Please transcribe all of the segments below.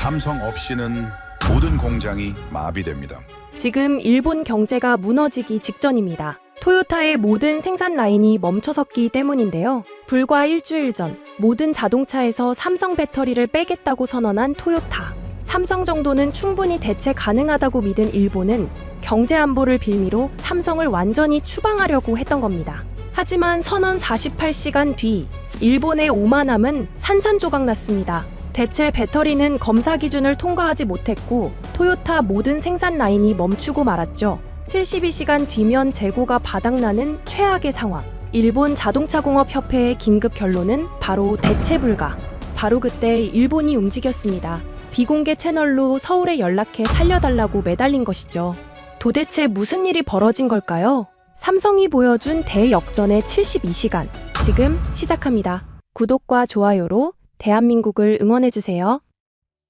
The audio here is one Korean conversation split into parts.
삼성 없이는 모든 공장이 마비됩니다. 지금 일본 경제가 무너지기 직전입니다. 토요타의 모든 생산 라인이 멈춰섰기 때문인데요. 불과 일주일 전 모든 자동차에서 삼성 배터리를 빼겠다고 선언한 토요타. 삼성 정도는 충분히 대체 가능하다고 믿은 일본은 경제 안보를 빌미로 삼성을 완전히 추방하려고 했던 겁니다. 하지만 선언 48시간 뒤 일본의 오만함은 산산조각 났습니다. 대체 배터리는 검사 기준을 통과하지 못했고 토요타 모든 생산 라인이 멈추고 말았죠. 72시간 뒤면 재고가 바닥나는 최악의 상황. 일본 자동차공업협회의 긴급 결론은 바로 대체 불가. 바로 그때 일본이 움직였습니다. 비공개 채널로 서울에 연락해 살려달라고 매달린 것이죠. 도대체 무슨 일이 벌어진 걸까요? 삼성이 보여준 대역전의 72시간. 지금 시작합니다. 구독과 좋아요로 대한민국을 응원해주세요.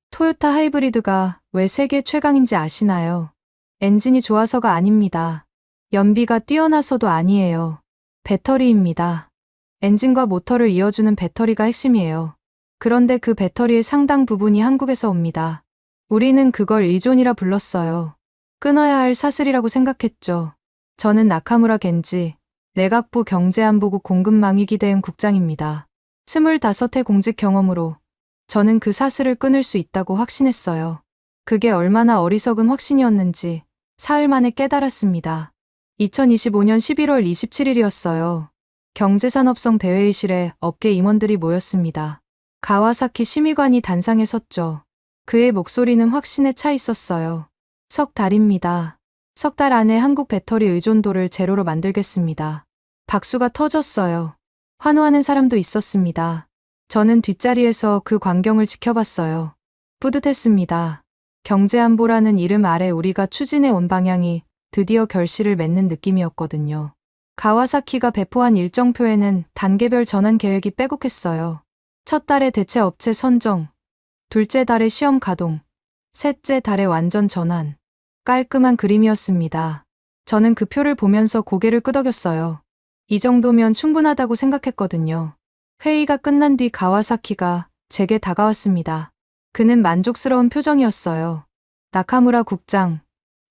토요타 하이브리드가 왜 세계 최강인지 아시나요? 엔진이 좋아서가 아닙니다. 연비가 뛰어나서도 아니에요. 배터리입니다. 엔진과 모터를 이어주는 배터리가 핵심이에요. 그런데 그 배터리의 상당 부분이 한국에서 옵니다. 우리는 그걸 의존이라 불렀어요. 끊어야 할 사슬이라고 생각했죠. 저는 나카무라 겐지, 내각부 경제안보국 공급망위기대응 국장입니다. 25해 공직 경험으로 저는 그 사슬을 끊을 수 있다고 확신했어요. 그게 얼마나 어리석은 확신이었는지 사흘 만에 깨달았습니다. 2025년 11월 27일이었어요. 경제산업성 대회의실에 업계 임원들이 모였습니다. 가와사키 심의관이 단상에 섰죠. 그의 목소리는 확신에 차 있었어요. 석 달입니다. 석 달 안에 한국 배터리 의존도를 제로로 만들겠습니다. 박수가 터졌어요. 환호하는 사람도 있었습니다. 저는 뒷자리에서 그 광경을 지켜봤어요. 뿌듯했습니다. 경제안보라는 이름 아래 우리가 추진해 온 방향이 드디어 결실을 맺는 느낌이었거든요. 가와사키가 배포한 일정표에는 단계별 전환 계획이 빼곡했어요. 첫 달에 대체 업체 선정, 둘째 달에 시험 가동, 셋째 달에 완전 전환. 깔끔한 그림이었습니다. 저는 그 표를 보면서 고개를 끄덕였어요. 이 정도면 충분하다고 생각했거든요. 회의가 끝난 뒤 가와사키가 제게 다가왔습니다. 그는 만족스러운 표정이었어요. 나카무라 국장,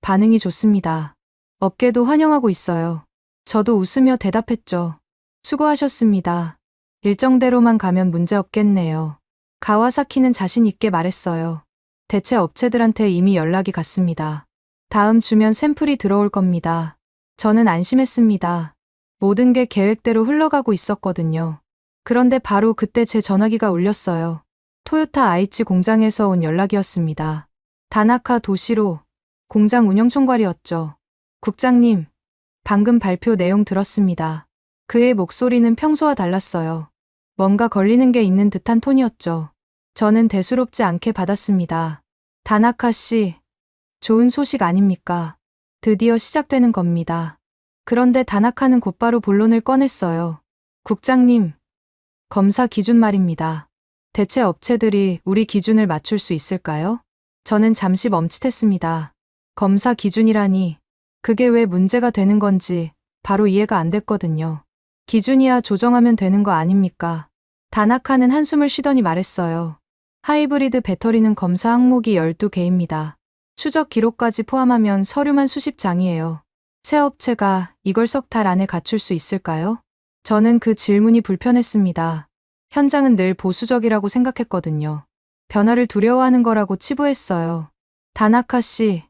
반응이 좋습니다. 업계도 환영하고 있어요. 저도 웃으며 대답했죠. 수고하셨습니다. 일정대로만 가면 문제 없겠네요. 가와사키는 자신 있게 말했어요. 대체 업체들한테 이미 연락이 갔습니다. 다음 주면 샘플이 들어올 겁니다. 저는 안심했습니다. 모든 게 계획대로 흘러가고 있었거든요. 그런데 바로 그때 제 전화기가 울렸어요. 토요타 아이치 공장에서 온 연락이었습니다. 다나카 도시로 공장 운영총괄이었죠. 국장님, 방금 발표 내용 들었습니다. 그의 목소리는 평소와 달랐어요. 뭔가 걸리는 게 있는 듯한 톤이었죠. 저는 대수롭지 않게 받았습니다. 다나카 씨, 좋은 소식 아닙니까? 드디어 시작되는 겁니다. 그런데 다나카는 곧바로 본론을 꺼냈어요. 국장님, 검사 기준 말입니다. 대체 업체들이 우리 기준을 맞출 수 있을까요? 저는 잠시 멈칫했습니다. 검사 기준이라니, 그게 왜 문제가 되는 건지 바로 이해가 안 됐거든요. 기준이야 조정하면 되는 거 아닙니까? 다나카는 한숨을 쉬더니 말했어요. 하이브리드 배터리는 검사 항목이 12개입니다. 추적 기록까지 포함하면 서류만 수십 장이에요. 새 업체가 이걸 석 달 안에 갖출 수 있을까요? 저는 그 질문이 불편했습니다. 현장은 늘 보수적이라고 생각했거든요. 변화를 두려워하는 거라고 치부했어요. 다나카 씨,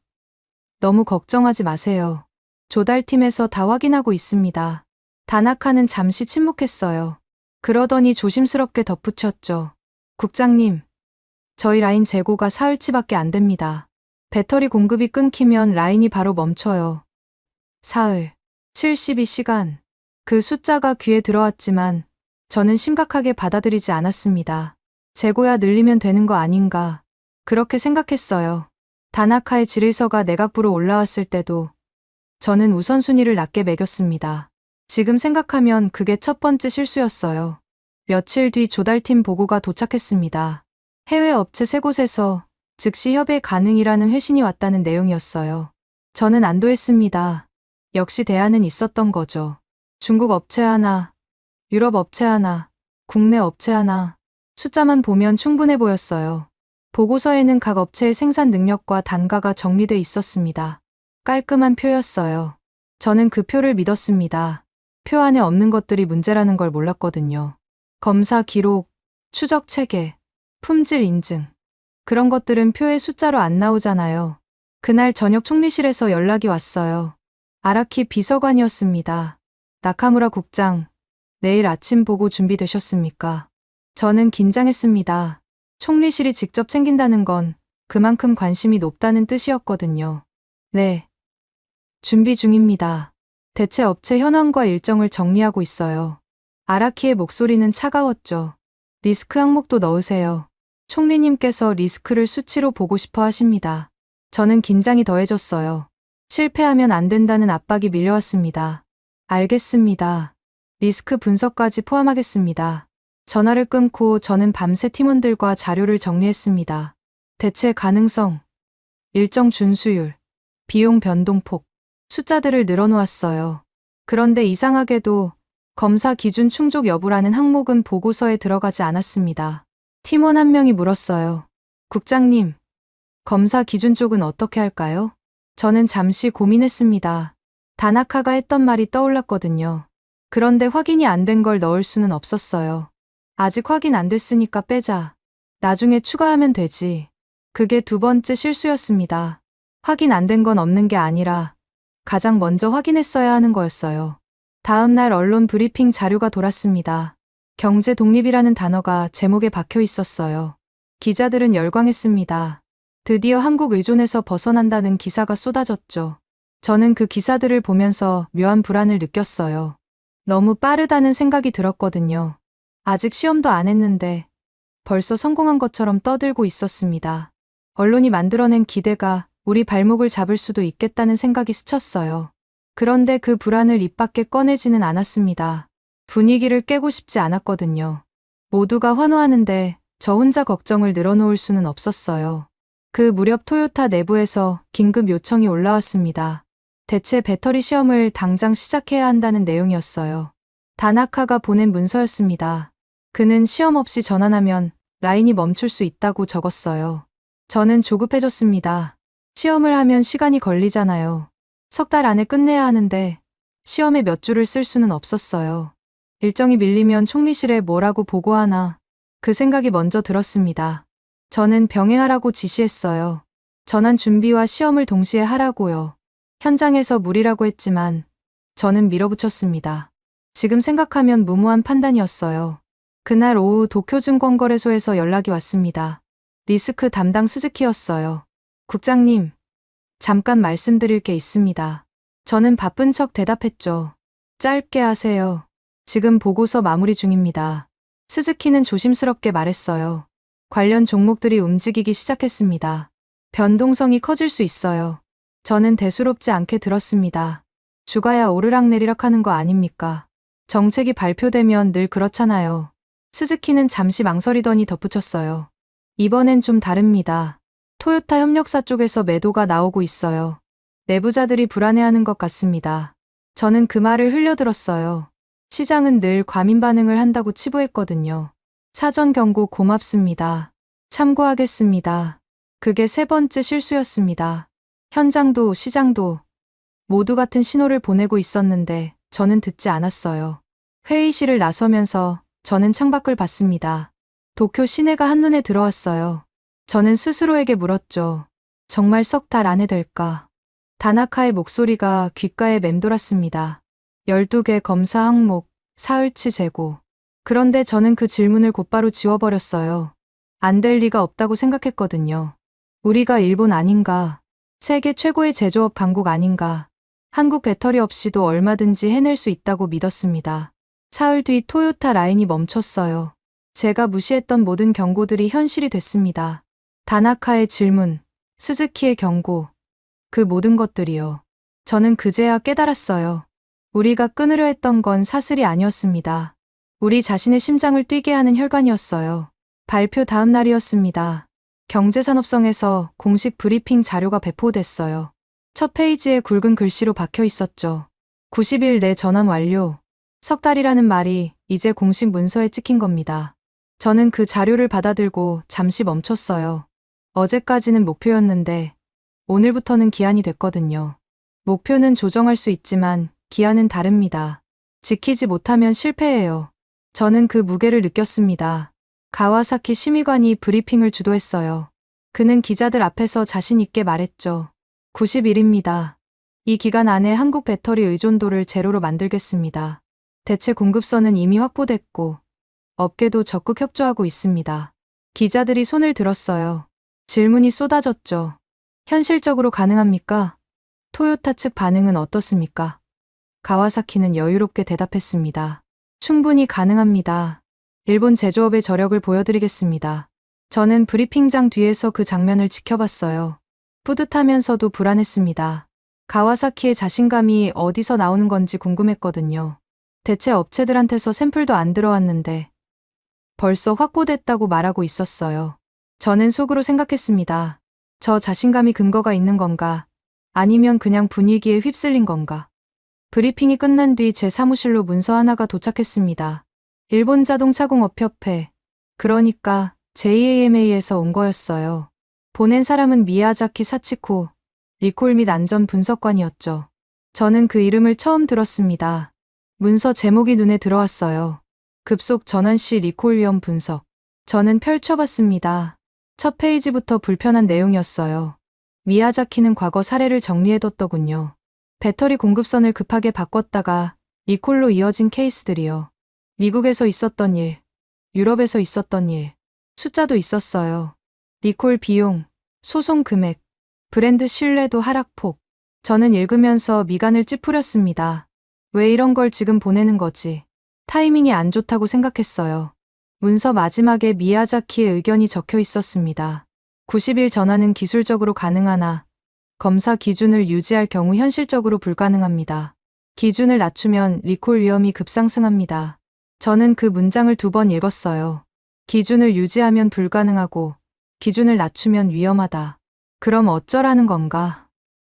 너무 걱정하지 마세요. 조달팀에서 다 확인하고 있습니다. 다나카는 잠시 침묵했어요. 그러더니 조심스럽게 덧붙였죠. 국장님, 저희 라인 재고가 사흘치밖에 안 됩니다. 배터리 공급이 끊기면 라인이 바로 멈춰요. 사흘, 72시간. 그 숫자가 귀에 들어왔지만 저는 심각하게 받아들이지 않았습니다. 재고야 늘리면 되는 거 아닌가. 그렇게 생각했어요. 다나카의 질의서가 내각부로 올라왔을 때도 저는 우선순위를 낮게 매겼습니다. 지금 생각하면 그게 첫 번째 실수였어요. 며칠 뒤 조달팀 보고가 도착했습니다. 해외 업체 3곳에서 즉시 협의 가능이라는 회신이 왔다는 내용이었어요. 저는 안도했습니다. 역시 대안은 있었던 거죠. 중국 업체 하나, 유럽 업체 하나, 국내 업체 하나. 숫자만 보면 충분해 보였어요. 보고서에는 각 업체의 생산 능력과 단가가 정리돼 있었습니다. 깔끔한 표였어요. 저는 그 표를 믿었습니다. 표 안에 없는 것들이 문제라는 걸 몰랐거든요. 검사 기록, 추적 체계, 품질 인증. 그런 것들은 표에 숫자로 안 나오잖아요. 그날 저녁 총리실에서 연락이 왔어요. 아라키 비서관이었습니다. 나카무라 국장, 내일 아침 보고 준비되셨습니까? 저는 긴장했습니다. 총리실이 직접 챙긴다는 건 그만큼 관심이 높다는 뜻이었거든요. 네. 준비 중입니다. 대체 업체 현황과 일정을 정리하고 있어요. 아라키의 목소리는 차가웠죠. 리스크 항목도 넣으세요. 총리님께서 리스크를 수치로 보고 싶어 하십니다. 저는 긴장이 더해졌어요. 실패하면 안 된다는 압박이 밀려왔습니다. 알겠습니다. 리스크 분석까지 포함하겠습니다. 전화를 끊고 저는 밤새 팀원들과 자료를 정리했습니다. 대체 가능성, 일정 준수율, 비용 변동폭, 숫자들을 늘어놓았어요. 그런데 이상하게도 검사 기준 충족 여부라는 항목은 보고서에 들어가지 않았습니다. 팀원 한 명이 물었어요. 국장님, 검사 기준 쪽은 어떻게 할까요? 저는 잠시 고민했습니다. 다나카가 했던 말이 떠올랐거든요. 그런데 확인이 안 된 걸 넣을 수는 없었어요. 아직 확인 안 됐으니까 빼자. 나중에 추가하면 되지. 그게 두 번째 실수였습니다. 확인 안 된 건 없는 게 아니라 가장 먼저 확인했어야 하는 거였어요. 다음 날 언론 브리핑 자료가 돌았습니다. 경제 독립이라는 단어가 제목에 박혀 있었어요. 기자들은 열광했습니다. 드디어 한국 의존에서 벗어난다는 기사가 쏟아졌죠. 저는 그 기사들을 보면서 묘한 불안을 느꼈어요. 너무 빠르다는 생각이 들었거든요. 아직 시험도 안 했는데 벌써 성공한 것처럼 떠들고 있었습니다. 언론이 만들어낸 기대가 우리 발목을 잡을 수도 있겠다는 생각이 스쳤어요. 그런데 그 불안을 입 밖에 꺼내지는 않았습니다. 분위기를 깨고 싶지 않았거든요. 모두가 환호하는데 저 혼자 걱정을 늘어놓을 수는 없었어요. 그 무렵 토요타 내부에서 긴급 요청이 올라왔습니다. 대체 배터리 시험을 당장 시작해야 한다는 내용이었어요. 다나카가 보낸 문서였습니다. 그는 시험 없이 전환하면 라인이 멈출 수 있다고 적었어요. 저는 조급해졌습니다. 시험을 하면 시간이 걸리잖아요. 석 달 안에 끝내야 하는데 시험에 몇 줄을 쓸 수는 없었어요. 일정이 밀리면 총리실에 뭐라고 보고하나 그 생각이 먼저 들었습니다. 저는 병행하라고 지시했어요. 전환 준비와 시험을 동시에 하라고요. 현장에서 무리라고 했지만 저는 밀어붙였습니다. 지금 생각하면 무모한 판단이었어요. 그날 오후 도쿄증권거래소에서 연락이 왔습니다. 리스크 담당 스즈키였어요. 국장님, 잠깐 말씀드릴 게 있습니다. 저는 바쁜 척 대답했죠. 짧게 하세요. 지금 보고서 마무리 중입니다. 스즈키는 조심스럽게 말했어요. 관련 종목들이 움직이기 시작했습니다. 변동성이 커질 수 있어요. 저는 대수롭지 않게 들었습니다. 주가야 오르락내리락 하는 거 아닙니까? 정책이 발표되면 늘 그렇잖아요. 스즈키는 잠시 망설이더니 덧붙였어요. 이번엔 좀 다릅니다. 토요타 협력사 쪽에서 매도가 나오고 있어요. 내부자들이 불안해하는 것 같습니다. 저는 그 말을 흘려들었어요. 시장은 늘 과민 반응을 한다고 치부했거든요. 사전 경고 고맙습니다. 참고하겠습니다. 그게 세 번째 실수였습니다. 현장도 시장도 모두 같은 신호를 보내고 있었는데 저는 듣지 않았어요. 회의실을 나서면서 저는 창밖을 봤습니다. 도쿄 시내가 한눈에 들어왔어요. 저는 스스로에게 물었죠. 정말 석 달 안에 될까? 다나카의 목소리가 귓가에 맴돌았습니다. 12개 검사 항목, 사흘치 재고. 그런데 저는 그 질문을 곧바로 지워버렸어요. 안 될 리가 없다고 생각했거든요. 우리가 일본 아닌가? 세계 최고의 제조업 강국 아닌가? 한국 배터리 없이도 얼마든지 해낼 수 있다고 믿었습니다. 사흘 뒤 토요타 라인이 멈췄어요. 제가 무시했던 모든 경고들이 현실이 됐습니다. 다나카의 질문, 스즈키의 경고, 그 모든 것들이요. 저는 그제야 깨달았어요. 우리가 끊으려 했던 건 사슬이 아니었습니다. 우리 자신의 심장을 뛰게 하는 혈관이었어요. 발표 다음 날이었습니다. 경제산업성에서 공식 브리핑 자료가 배포됐어요. 첫 페이지에 굵은 글씨로 박혀 있었죠. 90일 내 전환 완료. 석 달이라는 말이 이제 공식 문서에 찍힌 겁니다. 저는 그 자료를 받아들고 잠시 멈췄어요. 어제까지는 목표였는데 오늘부터는 기한이 됐거든요. 목표는 조정할 수 있지만 기한은 다릅니다. 지키지 못하면 실패해요. 저는 그 무게를 느꼈습니다. 가와사키 심의관이 브리핑을 주도했어요. 그는 기자들 앞에서 자신 있게 말했죠. 90일입니다. 이 기간 안에 한국 배터리 의존도를 제로로 만들겠습니다. 대체 공급선은 이미 확보됐고 업계도 적극 협조하고 있습니다. 기자들이 손을 들었어요. 질문이 쏟아졌죠. 현실적으로 가능합니까? 토요타 측 반응은 어떻습니까? 가와사키는 여유롭게 대답했습니다. 충분히 가능합니다. 일본 제조업의 저력을 보여드리겠습니다. 저는 브리핑장 뒤에서 그 장면을 지켜봤어요. 뿌듯하면서도 불안했습니다. 가와사키의 자신감이 어디서 나오는 건지 궁금했거든요. 대체 업체들한테서 샘플도 안 들어왔는데 벌써 확보됐다고 말하고 있었어요. 저는 속으로 생각했습니다. 저 자신감이 근거가 있는 건가? 아니면 그냥 분위기에 휩쓸린 건가? 브리핑이 끝난 뒤 제 사무실로 문서 하나가 도착했습니다. 일본 자동차공업협회, 그러니까 JAMA에서 온 거였어요. 보낸 사람은 미야자키 사치코, 리콜 및 안전 분석관이었죠. 저는 그 이름을 처음 들었습니다. 문서 제목이 눈에 들어왔어요. 급속 전환 시 리콜 위험 분석. 저는 펼쳐봤습니다. 첫 페이지부터 불편한 내용이었어요. 미야자키는 과거 사례를 정리해뒀더군요. 배터리 공급선을 급하게 바꿨다가 리콜로 이어진 케이스들이요. 미국에서 있었던 일, 유럽에서 있었던 일, 숫자도 있었어요. 리콜 비용, 소송 금액, 브랜드 신뢰도 하락폭. 저는 읽으면서 미간을 찌푸렸습니다. 왜 이런 걸 지금 보내는 거지? 타이밍이 안 좋다고 생각했어요. 문서 마지막에 미야자키의 의견이 적혀 있었습니다. 90일 전환은 기술적으로 가능하나 검사 기준을 유지할 경우 현실적으로 불가능합니다. 기준을 낮추면 리콜 위험이 급상승합니다. 저는 그 문장을 2번 읽었어요. 기준을 유지하면 불가능하고 기준을 낮추면 위험하다. 그럼 어쩌라는 건가?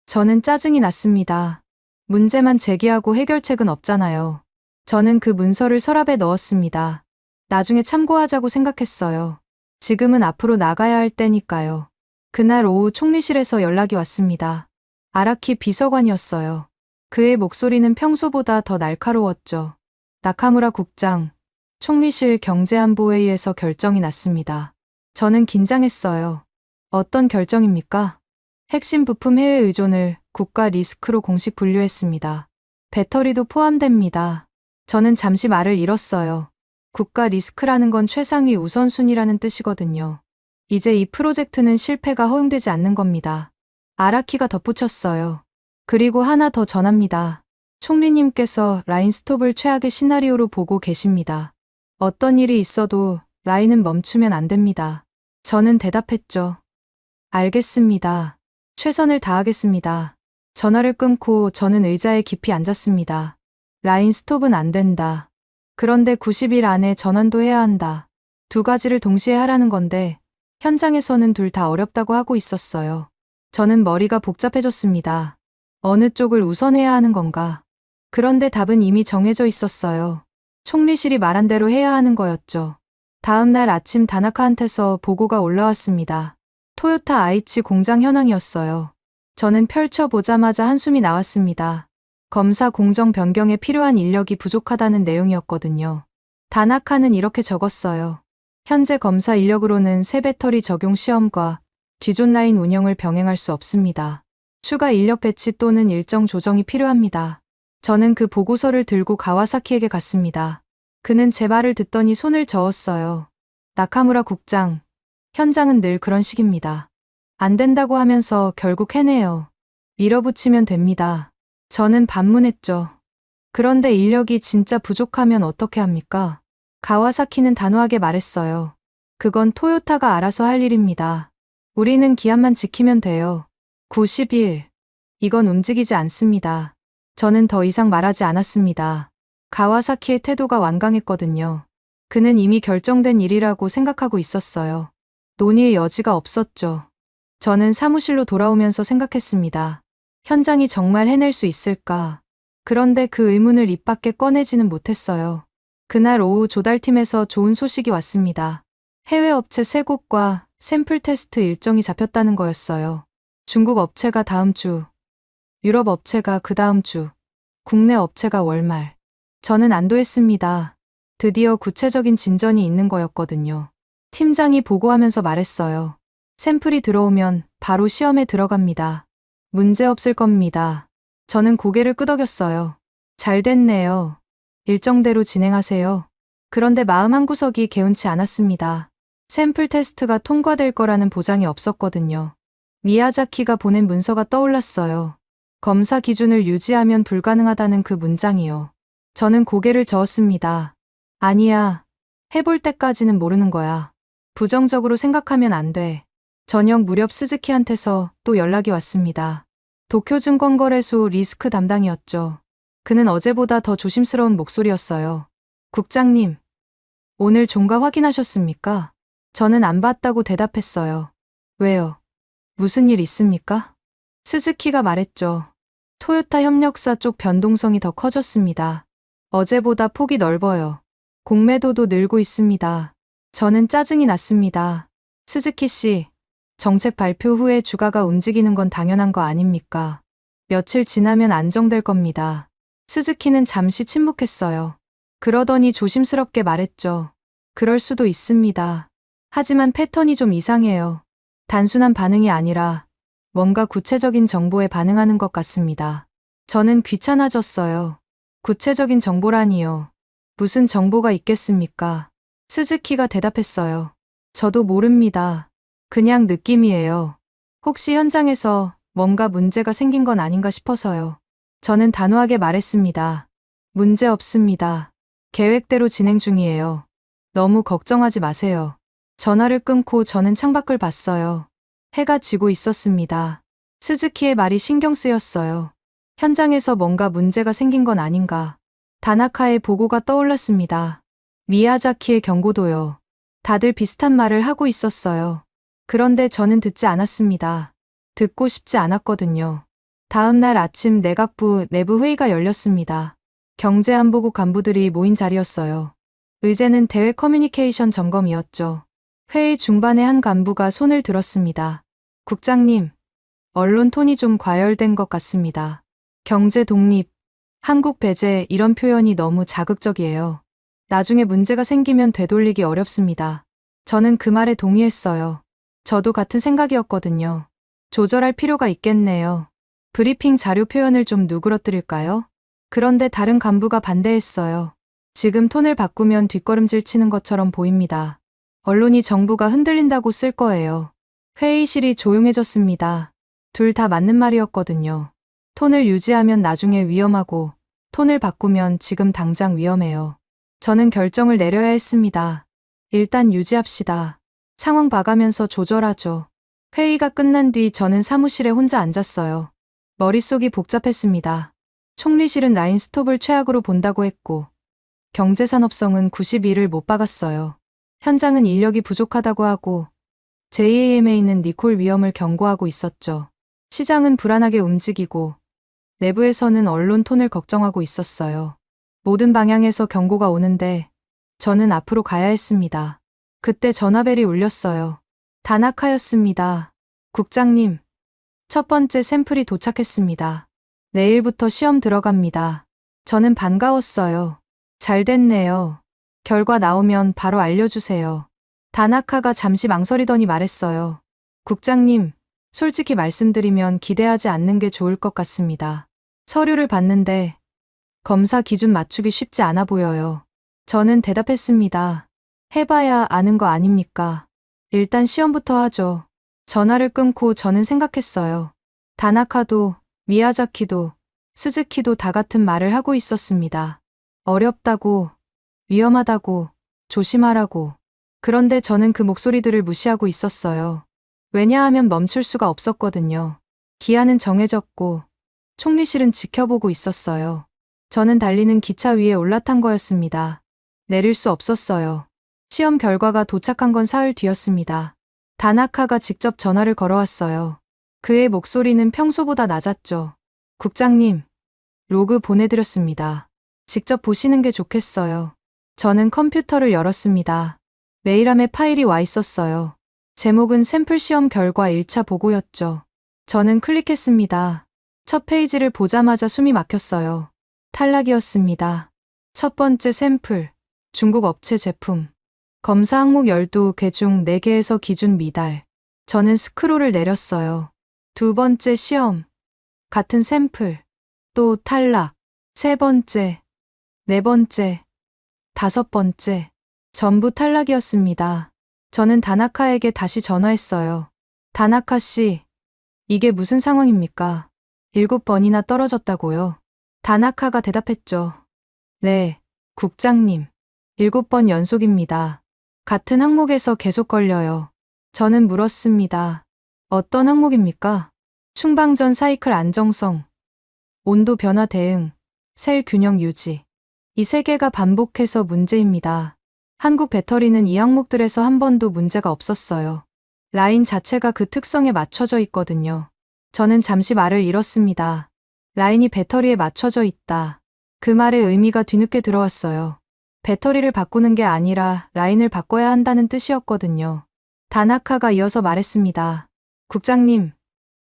저는 짜증이 났습니다. 문제만 제기하고 해결책은 없잖아요. 저는 그 문서를 서랍에 넣었습니다. 나중에 참고하자고 생각했어요. 지금은 앞으로 나가야 할 때니까요. 그날 오후 총리실에서 연락이 왔습니다. 아라키 비서관이었어요. 그의 목소리는 평소보다 더 날카로웠죠. 나카무라 국장, 총리실 경제안보회의에서 결정이 났습니다. 저는 긴장했어요. 어떤 결정입니까? 핵심 부품 해외 의존을 국가 리스크로 공식 분류했습니다. 배터리도 포함됩니다. 저는 잠시 말을 잃었어요. 국가 리스크라는 건 최상위 우선순위라는 뜻이거든요. 이제 이 프로젝트는 실패가 허용되지 않는 겁니다. 아라키가 덧붙였어요. 그리고 하나 더 전합니다. 총리님께서 라인 스톱을 최악의 시나리오로 보고 계십니다. 어떤 일이 있어도 라인은 멈추면 안 됩니다. 저는 대답했죠. 알겠습니다. 최선을 다하겠습니다. 전화를 끊고 저는 의자에 깊이 앉았습니다. 라인 스톱은 안 된다. 그런데 90일 안에 전환도 해야 한다. 2가지를 동시에 하라는 건데 현장에서는 둘 다 어렵다고 하고 있었어요. 저는 머리가 복잡해졌습니다. 어느 쪽을 우선해야 하는 건가? 그런데 답은 이미 정해져 있었어요. 총리실이 말한 대로 해야 하는 거였죠. 다음 날 아침 다나카한테서 보고가 올라왔습니다. 토요타 아이치 공장 현황이었어요. 저는 펼쳐보자마자 한숨이 나왔습니다. 검사 공정 변경에 필요한 인력이 부족하다는 내용이었거든요. 다나카는 이렇게 적었어요. 현재 검사 인력으로는 새 배터리 적용 시험과 기존 라인 운영을 병행할 수 없습니다. 추가 인력 배치 또는 일정 조정이 필요합니다. 저는 그 보고서를 들고 가와사키에게 갔습니다. 그는 제 말을 듣더니 손을 저었어요. 나카무라 국장, 현장은 늘 그런 식입니다. 안 된다고 하면서 결국 해내요. 밀어붙이면 됩니다. 저는 반문했죠. 그런데 인력이 진짜 부족하면 어떻게 합니까? 가와사키는 단호하게 말했어요. 그건 토요타가 알아서 할 일입니다. 우리는 기한만 지키면 돼요. 90일. 이건 움직이지 않습니다. 저는 더 이상 말하지 않았습니다. 가와사키의 태도가 완강했거든요. 그는 이미 결정된 일이라고 생각하고 있었어요. 논의의 여지가 없었죠. 저는 사무실로 돌아오면서 생각했습니다. 현장이 정말 해낼 수 있을까? 그런데 그 의문을 입 밖에 꺼내지는 못했어요. 그날 오후 조달팀에서 좋은 소식이 왔습니다. 해외 업체 3곳과 샘플 테스트 일정이 잡혔다는 거였어요. 중국 업체가 다음 주, 유럽 업체가 그 다음 주, 국내 업체가 월말. 저는 안도했습니다. 드디어 구체적인 진전이 있는 거였거든요. 팀장이 보고하면서 말했어요. 샘플이 들어오면 바로 시험에 들어갑니다. 문제 없을 겁니다. 저는 고개를 끄덕였어요. 잘 됐네요. 일정대로 진행하세요. 그런데 마음 한구석이 개운치 않았습니다. 샘플 테스트가 통과될 거라는 보장이 없었거든요. 미야자키가 보낸 문서가 떠올랐어요. 검사 기준을 유지하면 불가능하다는 그 문장이요. 저는 고개를 저었습니다. 아니야. 해볼 때까지는 모르는 거야. 부정적으로 생각하면 안 돼. 저녁 무렵 스즈키한테서 또 연락이 왔습니다. 도쿄증권거래소 리스크 담당이었죠. 그는 어제보다 더 조심스러운 목소리였어요. 국장님, 오늘 종가 확인하셨습니까? 저는 안 봤다고 대답했어요. 왜요? 무슨 일 있습니까? 스즈키가 말했죠. 토요타 협력사 쪽 변동성이 더 커졌습니다. 어제보다 폭이 넓어요. 공매도도 늘고 있습니다. 저는 짜증이 났습니다. 스즈키 씨, 정책 발표 후에 주가가 움직이는 건 당연한 거 아닙니까? 며칠 지나면 안정될 겁니다. 스즈키는 잠시 침묵했어요. 그러더니 조심스럽게 말했죠. 그럴 수도 있습니다. 하지만 패턴이 좀 이상해요. 단순한 반응이 아니라 뭔가 구체적인 정보에 반응하는 것 같습니다. 저는 귀찮아졌어요. 구체적인 정보라니요. 무슨 정보가 있겠습니까? 스즈키가 대답했어요. 저도 모릅니다. 그냥 느낌이에요. 혹시 현장에서 뭔가 문제가 생긴 건 아닌가 싶어서요. 저는 단호하게 말했습니다. 문제 없습니다. 계획대로 진행 중이에요. 너무 걱정하지 마세요. 전화를 끊고 저는 창밖을 봤어요. 해가 지고 있었습니다. 스즈키의 말이 신경 쓰였어요. 현장에서 뭔가 문제가 생긴 건 아닌가. 다나카의 보고가 떠올랐습니다. 미야자키의 경고도요. 다들 비슷한 말을 하고 있었어요. 그런데 저는 듣지 않았습니다. 듣고 싶지 않았거든요. 다음 날 아침 내각부 내부 회의가 열렸습니다. 경제안보국 간부들이 모인 자리였어요. 의제는 대외 커뮤니케이션 점검이었죠. 회의 중반에 한 간부가 손을 들었습니다. 국장님, 언론 톤이 좀 과열된 것 같습니다. 경제 독립, 한국 배제 이런 표현이 너무 자극적이에요. 나중에 문제가 생기면 되돌리기 어렵습니다. 저는 그 말에 동의했어요. 저도 같은 생각이었거든요. 조절할 필요가 있겠네요. 브리핑 자료 표현을 좀 누그러뜨릴까요? 그런데 다른 간부가 반대했어요. 지금 톤을 바꾸면 뒷걸음질 치는 것처럼 보입니다. 언론이 정부가 흔들린다고 쓸 거예요. 회의실이 조용해졌습니다. 둘 다 맞는 말이었거든요. 톤을 유지하면 나중에 위험하고, 톤을 바꾸면 지금 당장 위험해요. 저는 결정을 내려야 했습니다. 일단 유지합시다. 상황 봐가면서 조절하죠. 회의가 끝난 뒤 저는 사무실에 혼자 앉았어요. 머릿속이 복잡했습니다. 총리실은 라인 스톱을 최악으로 본다고 했고, 경제산업성은 92를 못 박았어요. 현장은 인력이 부족하다고 하고, JAMA는 리콜 위험을 경고하고 있었죠. 시장은 불안하게 움직이고, 내부에서는 언론 톤을 걱정하고 있었어요. 모든 방향에서 경고가 오는데, 저는 앞으로 가야 했습니다. 그때 전화벨이 울렸어요. 다나카였습니다. 국장님, 첫 번째 샘플이 도착했습니다. 내일부터 시험 들어갑니다. 저는 반가웠어요. 잘 됐네요. 결과 나오면 바로 알려주세요. 다나카가 잠시 망설이더니 말했어요. 국장님, 솔직히 말씀드리면 기대하지 않는 게 좋을 것 같습니다. 서류를 봤는데 검사 기준 맞추기 쉽지 않아 보여요. 저는 대답했습니다. 해봐야 아는 거 아닙니까? 일단 시험부터 하죠. 전화를 끊고 저는 생각했어요. 다나카도, 미야자키도, 스즈키도 다 같은 말을 하고 있었습니다. 어렵다고, 위험하다고, 조심하라고. 그런데 저는 그 목소리들을 무시하고 있었어요. 왜냐하면 멈출 수가 없었거든요. 기한은 정해졌고, 총리실은 지켜보고 있었어요. 저는 달리는 기차 위에 올라탄 거였습니다. 내릴 수 없었어요. 시험 결과가 도착한 건 사흘 뒤였습니다. 다나카가 직접 전화를 걸어왔어요. 그의 목소리는 평소보다 낮았죠. 국장님, 로그 보내드렸습니다. 직접 보시는 게 좋겠어요. 저는 컴퓨터를 열었습니다. 메일함에 파일이 와 있었어요. 제목은 샘플 시험 결과 1차 보고였죠. 저는 클릭했습니다. 첫 페이지를 보자마자 숨이 막혔어요. 탈락이었습니다. 첫 번째 샘플, 중국 업체 제품. 검사 항목 12개 중 4개에서 기준 미달. 저는 스크롤을 내렸어요. 두 번째 시험, 같은 샘플, 또 탈락. 세 번째, 네 번째, 다섯 번째, 전부 탈락이었습니다. 저는 다나카에게 다시 전화했어요. 다나카 씨, 이게 무슨 상황입니까? 7번이나 떨어졌다고요? 다나카가 대답했죠. 네, 국장님. 7번 연속입니다. 같은 항목에서 계속 걸려요. 저는 물었습니다. 어떤 항목입니까? 충방전 사이클 안정성, 온도 변화 대응, 셀 균형 유지. 이 세 개가 반복해서 문제입니다. 한국 배터리는 이 항목들에서 한 번도 문제가 없었어요. 라인 자체가 그 특성에 맞춰져 있거든요. 저는 잠시 말을 잃었습니다. 라인이 배터리에 맞춰져 있다. 그 말의 의미가 뒤늦게 들어왔어요. 배터리를 바꾸는 게 아니라 라인을 바꿔야 한다는 뜻이었거든요. 다나카가 이어서 말했습니다. 국장님,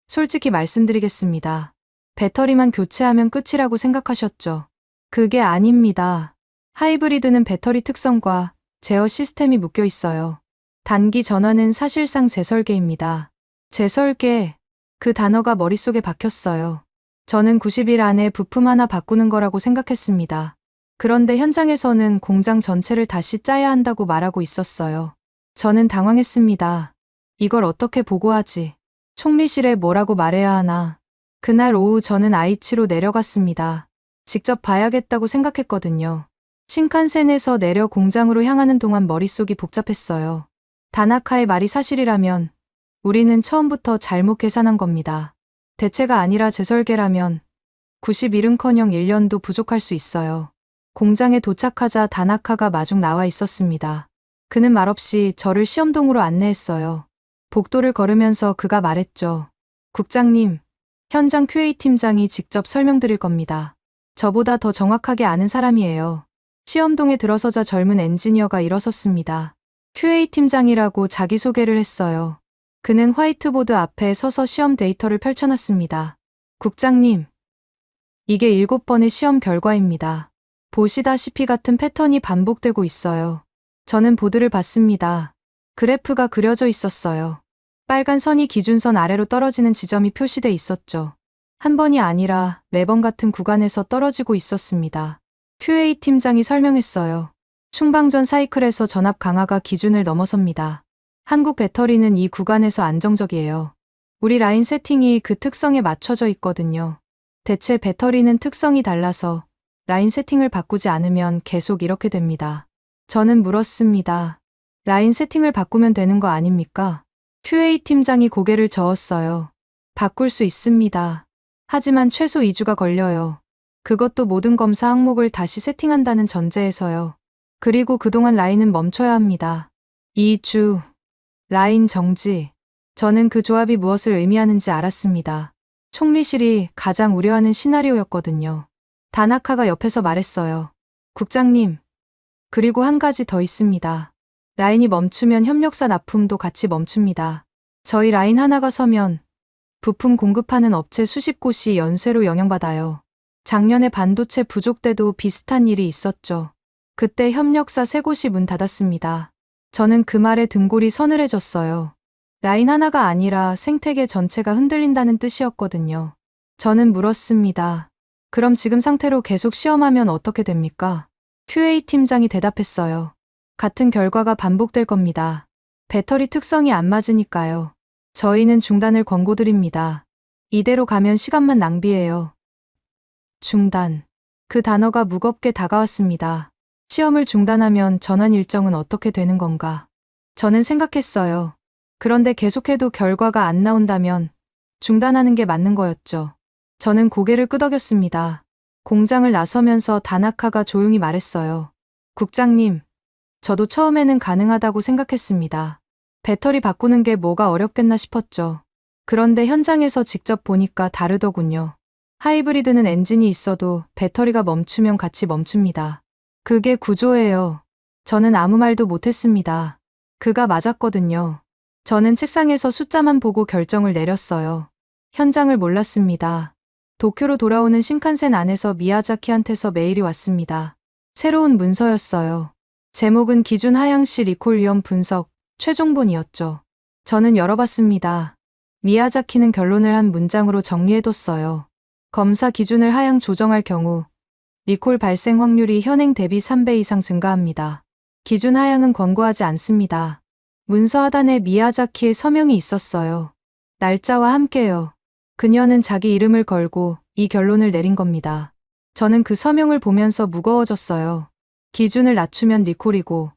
솔직히 말씀드리겠습니다. 배터리만 교체하면 끝이라고 생각하셨죠? 그게 아닙니다. 하이브리드는 배터리 특성과 제어 시스템이 묶여 있어요. 단기 전환은 사실상 재설계입니다. 재설계, 그 단어가 머릿속에 박혔어요. 저는 90일 안에 부품 하나 바꾸는 거라고 생각했습니다. 그런데 현장에서는 공장 전체를 다시 짜야 한다고 말하고 있었어요. 저는 당황했습니다. 이걸 어떻게 보고하지? 총리실에 뭐라고 말해야 하나? 그날 오후 저는 아이치로 내려갔습니다. 직접 봐야겠다고 생각했거든요. 신칸센에서 내려 공장으로 향하는 동안 머릿속이 복잡했어요. 다나카의 말이 사실이라면 우리는 처음부터 잘못 계산한 겁니다. 대체가 아니라 재설계라면 90일은커녕 1년도 부족할 수 있어요. 공장에 도착하자 다나카가 마중 나와 있었습니다. 그는 말없이 저를 시험동으로 안내했어요. 복도를 걸으면서 그가 말했죠. 국장님, 현장 QA 팀장이 직접 설명드릴 겁니다. 저보다 더 정확하게 아는 사람이에요. 시험동에 들어서자 젊은 엔지니어가 일어섰습니다. QA 팀장이라고 자기소개를 했어요. 그는 화이트보드 앞에 서서 시험 데이터를 펼쳐놨습니다. 국장님, 이게 7번의 시험 결과입니다. 보시다시피 같은 패턴이 반복되고 있어요. 저는 보드를 봤습니다. 그래프가 그려져 있었어요. 빨간 선이 기준선 아래로 떨어지는 지점이 표시돼 있었죠. 한 번이 아니라 매번 같은 구간에서 떨어지고 있었습니다. QA 팀장이 설명했어요. 충방전 사이클에서 전압 강화가 기준을 넘어섭니다. 한국 배터리는 이 구간에서 안정적이에요. 우리 라인 세팅이 그 특성에 맞춰져 있거든요. 대체 배터리는 특성이 달라서 라인 세팅을 바꾸지 않으면 계속 이렇게 됩니다. 저는 물었습니다. 라인 세팅을 바꾸면 되는 거 아닙니까? QA 팀장이 고개를 저었어요. 바꿀 수 있습니다. 하지만 최소 2주가 걸려요. 그것도 모든 검사 항목을 다시 세팅한다는 전제에서요. 그리고 그동안 라인은 멈춰야 합니다. 2주, 라인 정지. 저는 그 조합이 무엇을 의미하는지 알았습니다. 총리실이 가장 우려하는 시나리오였거든요. 다나카가 옆에서 말했어요. 국장님, 그리고 한 가지 더 있습니다. 라인이 멈추면 협력사 납품도 같이 멈춥니다. 저희 라인 하나가 서면 부품 공급하는 업체 수십 곳이 연쇄로 영향받아요. 작년에 반도체 부족 때도 비슷한 일이 있었죠. 그때 협력사 3곳이 문 닫았습니다. 저는 그 말에 등골이 서늘해졌어요. 라인 하나가 아니라 생태계 전체가 흔들린다는 뜻이었거든요. 저는 물었습니다. 그럼 지금 상태로 계속 시험하면 어떻게 됩니까? QA 팀장이 대답했어요. 같은 결과가 반복될 겁니다. 배터리 특성이 안 맞으니까요. 저희는 중단을 권고드립니다. 이대로 가면 시간만 낭비해요. 중단. 그 단어가 무겁게 다가왔습니다. 시험을 중단하면 전환 일정은 어떻게 되는 건가? 저는 생각했어요. 그런데 계속해도 결과가 안 나온다면 중단하는 게 맞는 거였죠. 저는 고개를 끄덕였습니다. 공장을 나서면서 다나카가 조용히 말했어요. 국장님, 저도 처음에는 가능하다고 생각했습니다. 배터리 바꾸는 게 뭐가 어렵겠나 싶었죠. 그런데 현장에서 직접 보니까 다르더군요. 하이브리드는 엔진이 있어도 배터리가 멈추면 같이 멈춥니다. 그게 구조예요. 저는 아무 말도 못했습니다. 그가 맞았거든요. 저는 책상에서 숫자만 보고 결정을 내렸어요. 현장을 몰랐습니다. 도쿄로 돌아오는 신칸센 안에서 미야자키한테서 메일이 왔습니다. 새로운 문서였어요. 제목은 기준 하향시 리콜 위험 분석, 최종본이었죠. 저는 열어봤습니다. 미야자키는 결론을 한 문장으로 정리해뒀어요. 검사 기준을 하향 조정할 경우 리콜 발생 확률이 현행 대비 3배 이상 증가합니다. 기준 하향은 권고하지 않습니다. 문서 하단에 미야자키의 서명이 있었어요. 날짜와 함께요. 그녀는 자기 이름을 걸고 이 결론을 내린 겁니다. 저는 그 서명을 보면서 무거워졌어요. 기준을 낮추면 리콜이고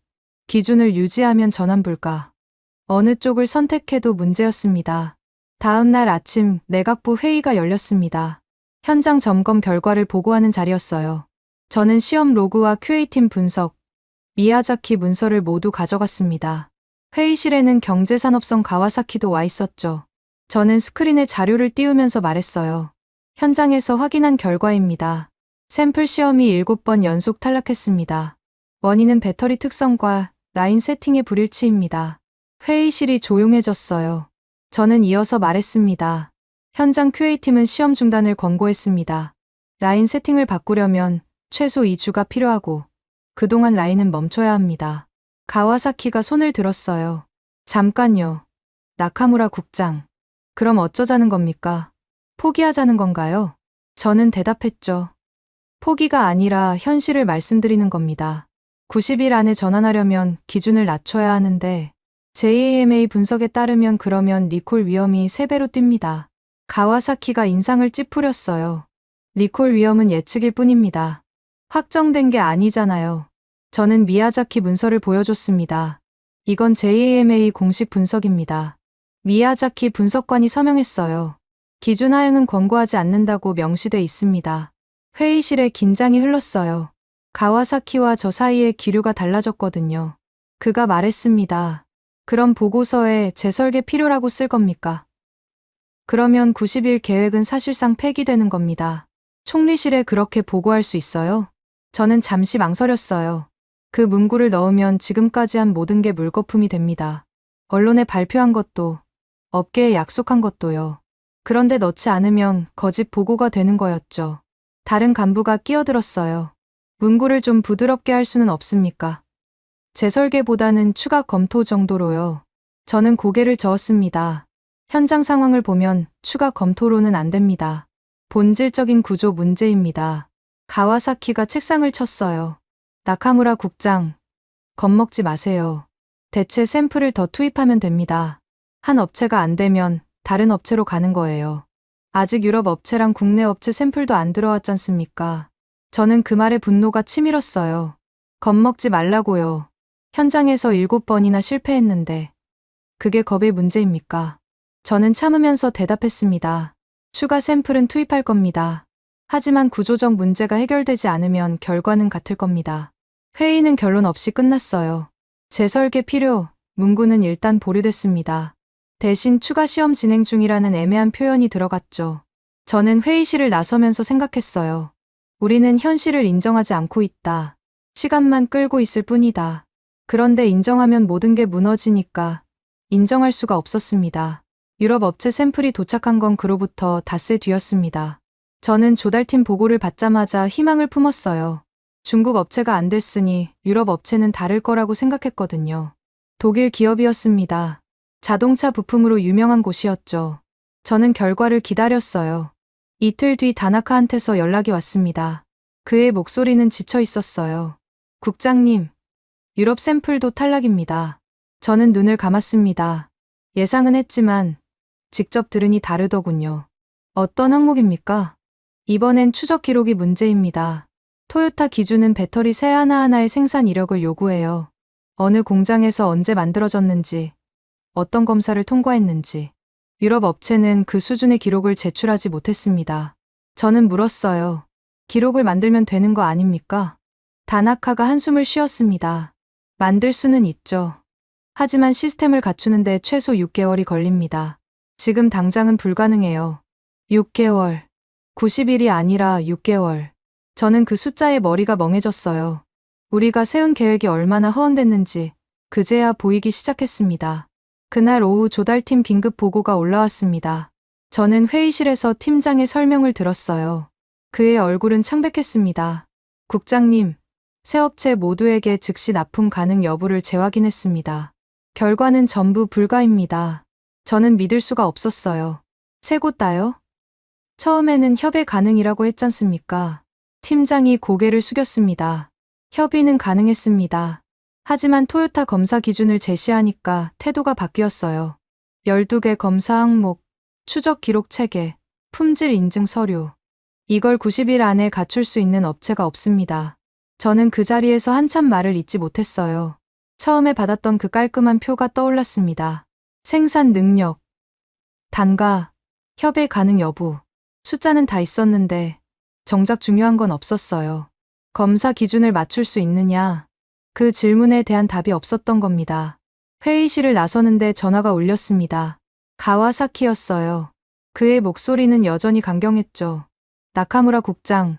기준을 유지하면 전환 불가. 어느 쪽을 선택해도 문제였습니다. 다음 날 아침 내각부 회의가 열렸습니다. 현장 점검 결과를 보고하는 자리였어요. 저는 시험 로그와 QA팀 분석, 미야자키 문서를 모두 가져갔습니다. 회의실에는 경제산업성 가와사키도 와 있었죠. 저는 스크린에 자료를 띄우면서 말했어요. 현장에서 확인한 결과입니다. 샘플 시험이 7번 연속 탈락했습니다. 원인은 배터리 특성과 라인 세팅의 불일치입니다. 회의실이 조용해졌어요. 저는 이어서 말했습니다. 현장 QA팀은 시험 중단을 권고했습니다. 라인 세팅을 바꾸려면 최소 2주가 필요하고 그동안 라인은 멈춰야 합니다. 가와사키가 손을 들었어요. 잠깐요. 나카무라 국장. 그럼 어쩌자는 겁니까? 포기하자는 건가요? 저는 대답했죠. 포기가 아니라 현실을 말씀드리는 겁니다. 90일 안에 전환하려면 기준을 낮춰야 하는데 JAMA 분석에 따르면 그러면 리콜 위험이 3배로 뜁니다. 가와사키가 인상을 찌푸렸어요. 리콜 위험은 예측일 뿐입니다. 확정된 게 아니잖아요. 저는 미야자키 문서를 보여줬습니다. 이건 JAMA 공식 분석입니다. 미야자키 분석관이 서명했어요. 기준 하향은 권고하지 않는다고 명시돼 있습니다. 회의실에 긴장이 흘렀어요. 가와사키와 저 사이의 기류가 달라졌거든요. 그가 말했습니다. 그럼 보고서에 재설계 필요라고 쓸 겁니까? 그러면 90일 계획은 사실상 폐기되는 겁니다. 총리실에 그렇게 보고할 수 있어요? 저는 잠시 망설였어요. 그 문구를 넣으면 지금까지 한 모든 게 물거품이 됩니다. 언론에 발표한 것도, 업계에 약속한 것도요. 그런데 넣지 않으면 거짓 보고가 되는 거였죠. 다른 간부가 끼어들었어요. 문구를 좀 부드럽게 할 수는 없습니까? 재설계보다는 추가 검토 정도로요. 저는 고개를 저었습니다. 현장 상황을 보면 추가 검토로는 안 됩니다. 본질적인 구조 문제입니다. 가와사키가 책상을 쳤어요. 나카무라 국장, 겁먹지 마세요. 대체 샘플을 더 투입하면 됩니다. 한 업체가 안 되면 다른 업체로 가는 거예요. 아직 유럽 업체랑 국내 업체 샘플도 안 들어왔잖습니까? 저는 그 말에 분노가 치밀었어요. 겁먹지 말라고요. 현장에서 7번이나 실패했는데 그게 겁의 문제입니까? 저는 참으면서 대답했습니다. 추가 샘플은 투입할 겁니다. 하지만 구조적 문제가 해결되지 않으면 결과는 같을 겁니다. 회의는 결론 없이 끝났어요. 재설계 필요, 문구는 일단 보류됐습니다. 대신 추가 시험 진행 중이라는 애매한 표현이 들어갔죠. 저는 회의실을 나서면서 생각했어요. 우리는 현실을 인정하지 않고 있다. 시간만 끌고 있을 뿐이다. 그런데 인정하면 모든 게 무너지니까 인정할 수가 없었습니다. 유럽 업체 샘플이 도착한 건 그로부터 닷새 뒤였습니다. 저는 조달팀 보고를 받자마자 희망을 품었어요. 중국 업체가 안 됐으니 유럽 업체는 다를 거라고 생각했거든요. 독일 기업이었습니다. 자동차 부품으로 유명한 곳이었죠. 저는 결과를 기다렸어요. 이틀 뒤 다나카한테서 연락이 왔습니다. 그의 목소리는 지쳐 있었어요. 국장님, 유럽 샘플도 탈락입니다. 저는 눈을 감았습니다. 예상은 했지만 직접 들으니 다르더군요. 어떤 항목입니까? 이번엔 추적 기록이 문제입니다. 토요타 기준은 배터리 셀 하나하나의 생산 이력을 요구해요. 어느 공장에서 언제 만들어졌는지, 어떤 검사를 통과했는지. 유럽 업체는 그 수준의 기록을 제출하지 못했습니다. 저는 물었어요. 기록을 만들면 되는 거 아닙니까? 다나카가 한숨을 쉬었습니다. 만들 수는 있죠. 하지만 시스템을 갖추는데 최소 6개월이 걸립니다. 지금 당장은 불가능해요. 6개월. 90일이 아니라 6개월. 저는 그 숫자에 머리가 멍해졌어요. 우리가 세운 계획이 얼마나 허언됐는지 그제야 보이기 시작했습니다. 그날 오후 조달팀 긴급 보고가 올라왔습니다. 저는 회의실에서 팀장의 설명을 들었어요. 그의 얼굴은 창백했습니다. 국장님, 새 업체 모두에게 즉시 납품 가능 여부를 재확인했습니다. 결과는 전부 불가입니다. 저는 믿을 수가 없었어요. 세 곳 다요? 처음에는 협의 가능이라고 했잖습니까? 팀장이 고개를 숙였습니다. 협의는 가능했습니다. 하지만 토요타 검사 기준을 제시하니까 태도가 바뀌었어요. 12개 검사 항목, 추적 기록 체계, 품질 인증 서류. 이걸 90일 안에 갖출 수 있는 업체가 없습니다. 저는 그 자리에서 한참 말을 잇지 못했어요. 처음에 받았던 그 깔끔한 표가 떠올랐습니다. 생산 능력, 단가, 협의 가능 여부. 숫자는 다 있었는데 정작 중요한 건 없었어요. 검사 기준을 맞출 수 있느냐? 그 질문에 대한 답이 없었던 겁니다. 회의실을 나서는데 전화가 울렸습니다. 가와사키였어요. 그의 목소리는 여전히 강경했죠. 나카무라 국장,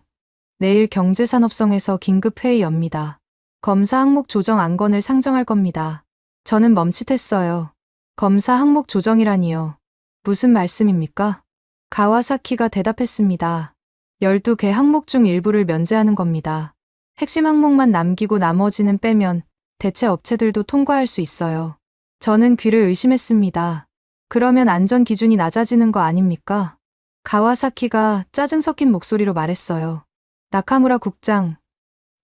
내일 경제산업성에서 긴급회의 엽니다. 검사 항목 조정 안건을 상정할 겁니다. 저는 멈칫했어요. 검사 항목 조정이라니요. 무슨 말씀입니까? 가와사키가 대답했습니다. 12개 항목 중 일부를 면제하는 겁니다. 핵심 항목만 남기고 나머지는 빼면 대체 업체들도 통과할 수 있어요. 저는 귀를 의심했습니다. 그러면 안전 기준이 낮아지는 거 아닙니까? 가와사키가 짜증 섞인 목소리로 말했어요. 나카무라 국장,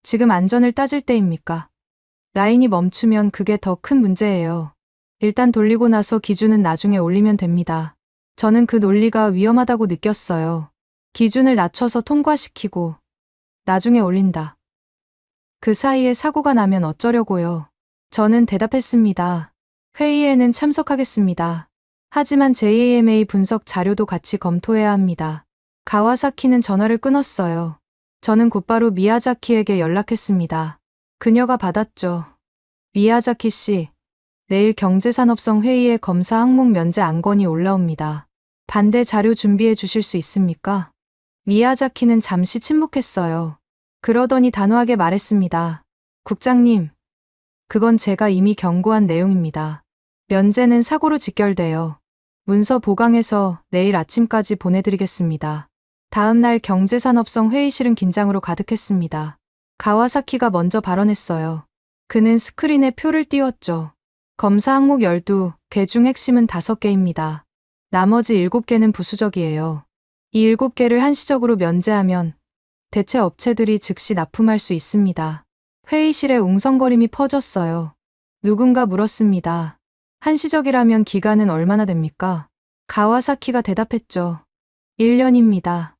지금 안전을 따질 때입니까? 라인이 멈추면 그게 더 큰 문제예요. 일단 돌리고 나서 기준은 나중에 올리면 됩니다. 저는 그 논리가 위험하다고 느꼈어요. 기준을 낮춰서 통과시키고 나중에 올린다. 그 사이에 사고가 나면 어쩌려고요. 저는 대답했습니다. 회의에는 참석하겠습니다. 하지만 JAMA 분석 자료도 같이 검토해야 합니다. 가와사키는 전화를 끊었어요. 저는 곧바로 미야자키에게 연락했습니다. 그녀가 받았죠. 미야자키 씨, 내일 경제산업성 회의에 검사 항목 면제 안건이 올라옵니다. 반대 자료 준비해 주실 수 있습니까? 미야자키는 잠시 침묵했어요. 그러더니 단호하게 말했습니다. 국장님, 그건 제가 이미 경고한 내용입니다. 면제는 사고로 직결돼요. 문서 보강해서 내일 아침까지 보내드리겠습니다. 다음 날 경제산업성 회의실은 긴장으로 가득했습니다. 가와사키가 먼저 발언했어요. 그는 스크린에 표를 띄웠죠. 검사 항목 12개 중 핵심은 5개입니다. 나머지 7개는 부수적이에요. 이 7개를 한시적으로 면제하면 대체 업체들이 즉시 납품할 수 있습니다. 회의실에 웅성거림이 퍼졌어요. 누군가 물었습니다. 한시적이라면 기간은 얼마나 됩니까? 가와사키가 대답했죠. 1년입니다.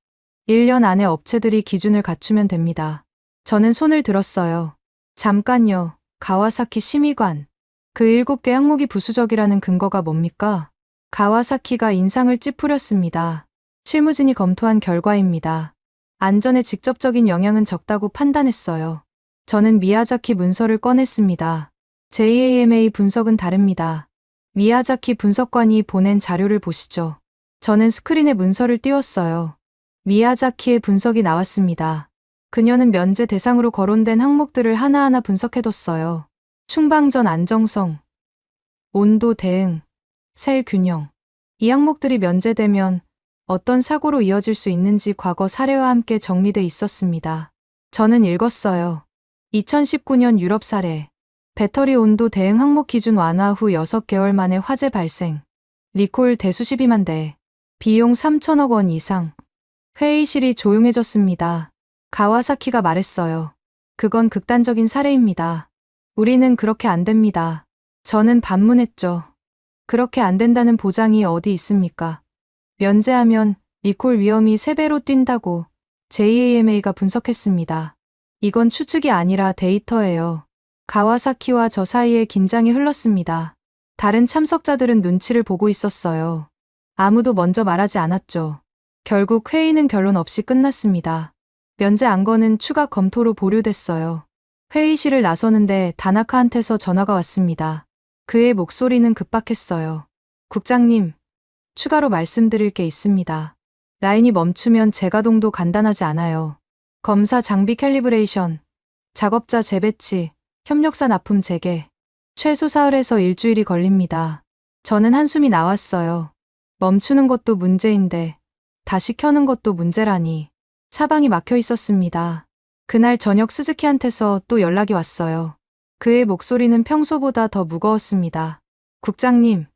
1년 안에 업체들이 기준을 갖추면 됩니다. 저는 손을 들었어요. 잠깐요, 가와사키 심의관. 그 7개 항목이 부수적이라는 근거가 뭡니까? 가와사키가 인상을 찌푸렸습니다. 실무진이 검토한 결과입니다. 안전에 직접적인 영향은 적다고 판단했어요. 저는 미야자키 문서를 꺼냈습니다. JAMA 분석은 다릅니다. 미야자키 분석관이 보낸 자료를 보시죠. 저는 스크린에 문서를 띄웠어요. 미야자키의 분석이 나왔습니다. 그녀는 면제 대상으로 거론된 항목들을 하나하나 분석해뒀어요. 충방전 안정성, 온도 대응, 셀 균형. 이 항목들이 면제되면 어떤 사고로 이어질 수 있는지 과거 사례와 함께 정리돼 있었습니다. 저는 읽었어요. 2019년 유럽 사례. 배터리 온도 대응 항목 기준 완화 후 6개월 만에 화재 발생. 리콜 대수 12만 대. 비용 3천억 원 이상. 회의실이 조용해졌습니다. 가와사키가 말했어요. 그건 극단적인 사례입니다. 우리는 그렇게 안 됩니다. 저는 반문했죠. 그렇게 안 된다는 보장이 어디 있습니까? 면제하면 리콜 위험이 3배로 뛴다고 JAMA가 분석했습니다. 이건 추측이 아니라 데이터예요. 가와사키와 저 사이에 긴장이 흘렀습니다. 다른 참석자들은 눈치를 보고 있었어요. 아무도 먼저 말하지 않았죠. 결국 회의는 결론 없이 끝났습니다. 면제 안건은 추가 검토로 보류됐어요. 회의실을 나서는데 다나카한테서 전화가 왔습니다. 그의 목소리는 급박했어요. 국장님, 추가로 말씀드릴 게 있습니다. 라인이 멈추면 재가동도 간단하지 않아요. 검사 장비 캘리브레이션, 작업자 재배치, 협력사 납품 재개. 최소 사흘에서 일주일이 걸립니다. 저는 한숨이 나왔어요. 멈추는 것도 문제인데 다시 켜는 것도 문제라니. 사방이 막혀 있었습니다. 그날 저녁 스즈키한테서 또 연락이 왔어요. 그의 목소리는 평소보다 더 무거웠습니다. 국장님,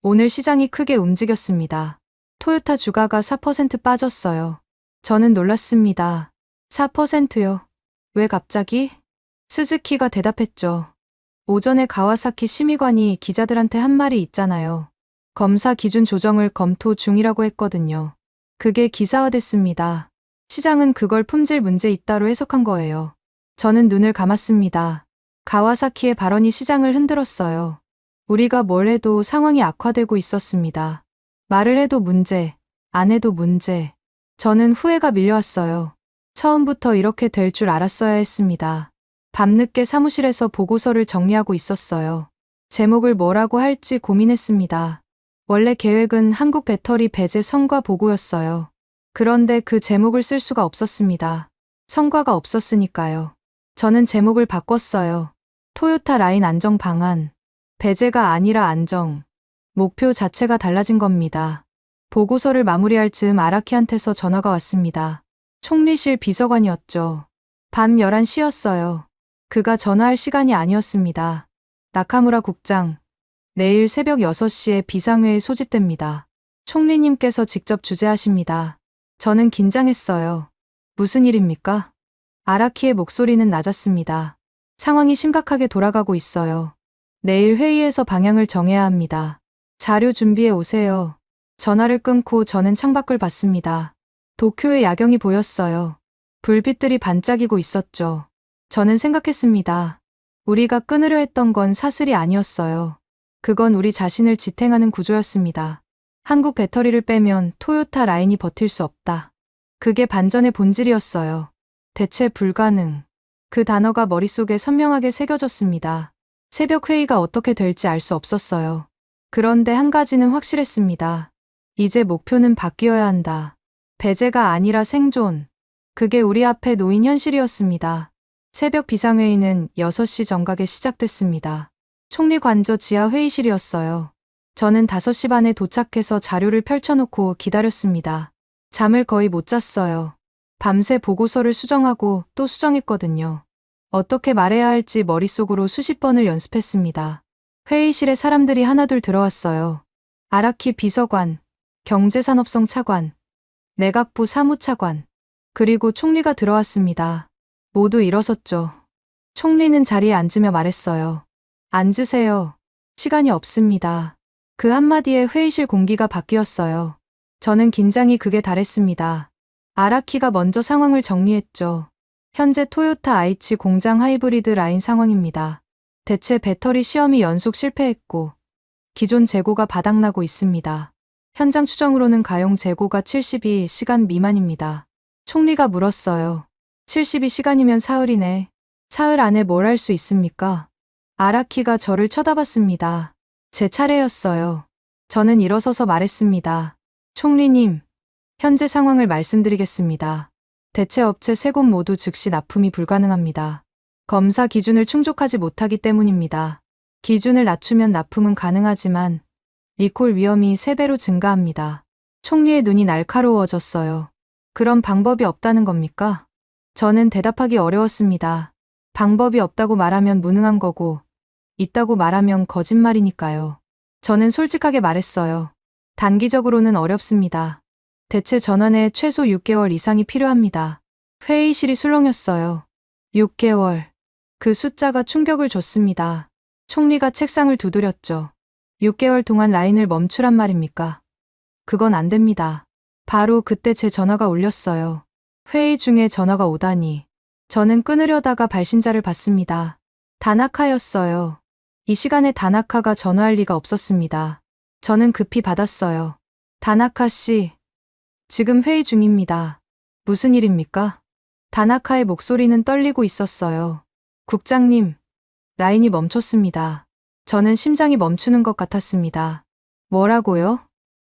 오늘 시장이 크게 움직였습니다. 토요타 주가가 4% 빠졌어요. 저는 놀랐습니다. 4%요? 왜 갑자기? 스즈키가 대답했죠. 오전에 가와사키 심의관이 기자들한테 한 말이 있잖아요. 검사 기준 조정을 검토 중이라고 했거든요. 그게 기사화됐습니다. 시장은 그걸 품질 문제 있다로 해석한 거예요. 저는 눈을 감았습니다. 가와사키의 발언이 시장을 흔들었어요. 우리가 뭘 해도 상황이 악화되고 있었습니다. 말을 해도 문제, 안 해도 문제. 저는 후회가 밀려왔어요. 처음부터 이렇게 될 줄 알았어야 했습니다. 밤늦게 사무실에서 보고서를 정리하고 있었어요. 제목을 뭐라고 할지 고민했습니다. 원래 계획은 한국 배터리 배제 성과 보고였어요. 그런데 그 제목을 쓸 수가 없었습니다. 성과가 없었으니까요. 저는 제목을 바꿨어요. 토요타 라인 안정 방안. 배제가 아니라 안정. 목표 자체가 달라진 겁니다. 보고서를 마무리할 즈음 아라키한테서 전화가 왔습니다. 총리실 비서관이었죠. 밤 11시였어요. 그가 전화할 시간이 아니었습니다. 나카무라 국장, 내일 새벽 6시에 비상회의 소집됩니다. 총리님께서 직접 주재하십니다. 저는 긴장했어요. 무슨 일입니까? 아라키의 목소리는 낮았습니다. 상황이 심각하게 돌아가고 있어요. 내일 회의에서 방향을 정해야 합니다. 자료 준비해 오세요. 전화를 끊고 저는 창밖을 봤습니다. 도쿄의 야경이 보였어요. 불빛들이 반짝이고 있었죠. 저는 생각했습니다. 우리가 끊으려 했던 건 사슬이 아니었어요. 그건 우리 자신을 지탱하는 구조였습니다. 한국 배터리를 빼면 토요타 라인이 버틸 수 없다. 그게 반전의 본질이었어요. 대체 불가능. 그 단어가 머릿속에 선명하게 새겨졌습니다. 새벽 회의가 어떻게 될지 알 수 없었어요. 그런데 한 가지는 확실했습니다. 이제 목표는 바뀌어야 한다. 배제가 아니라 생존. 그게 우리 앞에 놓인 현실이었습니다. 새벽 비상회의는 6시 정각에 시작됐습니다. 총리 관저 지하 회의실이었어요. 저는 5시 반에 도착해서 자료를 펼쳐놓고 기다렸습니다. 잠을 거의 못 잤어요. 밤새 보고서를 수정하고 또 수정했거든요. 어떻게 말해야 할지 머릿속으로 수십 번을 연습했습니다. 회의실에 사람들이 하나둘 들어왔어요. 아라키 비서관, 경제산업성 차관, 내각부 사무차관, 그리고 총리가 들어왔습니다. 모두 일어섰죠. 총리는 자리에 앉으며 말했어요. 앉으세요. 시간이 없습니다. 그 한마디에 회의실 공기가 바뀌었어요. 저는 긴장이 극에 달했습니다. 아라키가 먼저 상황을 정리했죠. 현재 토요타 아이치 공장 하이브리드 라인 상황입니다. 대체 배터리 시험이 연속 실패했고 기존 재고가 바닥나고 있습니다. 현장 추정으로는 가용 재고가 72시간 미만입니다. 총리가 물었어요. 72시간이면 사흘이네. 사흘 안에 뭘 할 수 있습니까? 아라키가 저를 쳐다봤습니다. 제 차례였어요. 저는 일어서서 말했습니다. 총리님, 현재 상황을 말씀드리겠습니다. 대체 업체 3곳 모두 즉시 납품이 불가능합니다. 검사 기준을 충족하지 못하기 때문입니다. 기준을 낮추면 납품은 가능하지만 리콜 위험이 3배로 증가합니다. 총리의 눈이 날카로워졌어요. 그런 방법이 없다는 겁니까? 저는 대답하기 어려웠습니다. 방법이 없다고 말하면 무능한 거고 있다고 말하면 거짓말이니까요. 저는 솔직하게 말했어요. 단기적으로는 어렵습니다. 대체 전환에 최소 6개월 이상이 필요합니다. 회의실이 술렁였어요. 6개월. 그 숫자가 충격을 줬습니다. 총리가 책상을 두드렸죠. 6개월 동안 라인을 멈추란 말입니까? 그건 안 됩니다. 바로 그때 제 전화가 울렸어요. 회의 중에 전화가 오다니. 저는 끊으려다가 발신자를 받습니다. 다나카였어요. 이 시간에 다나카가 전화할 리가 없었습니다. 저는 급히 받았어요. 다나카 씨, 지금 회의 중입니다. 무슨 일입니까? 다나카의 목소리는 떨리고 있었어요. 국장님, 라인이 멈췄습니다. 저는 심장이 멈추는 것 같았습니다. 뭐라고요?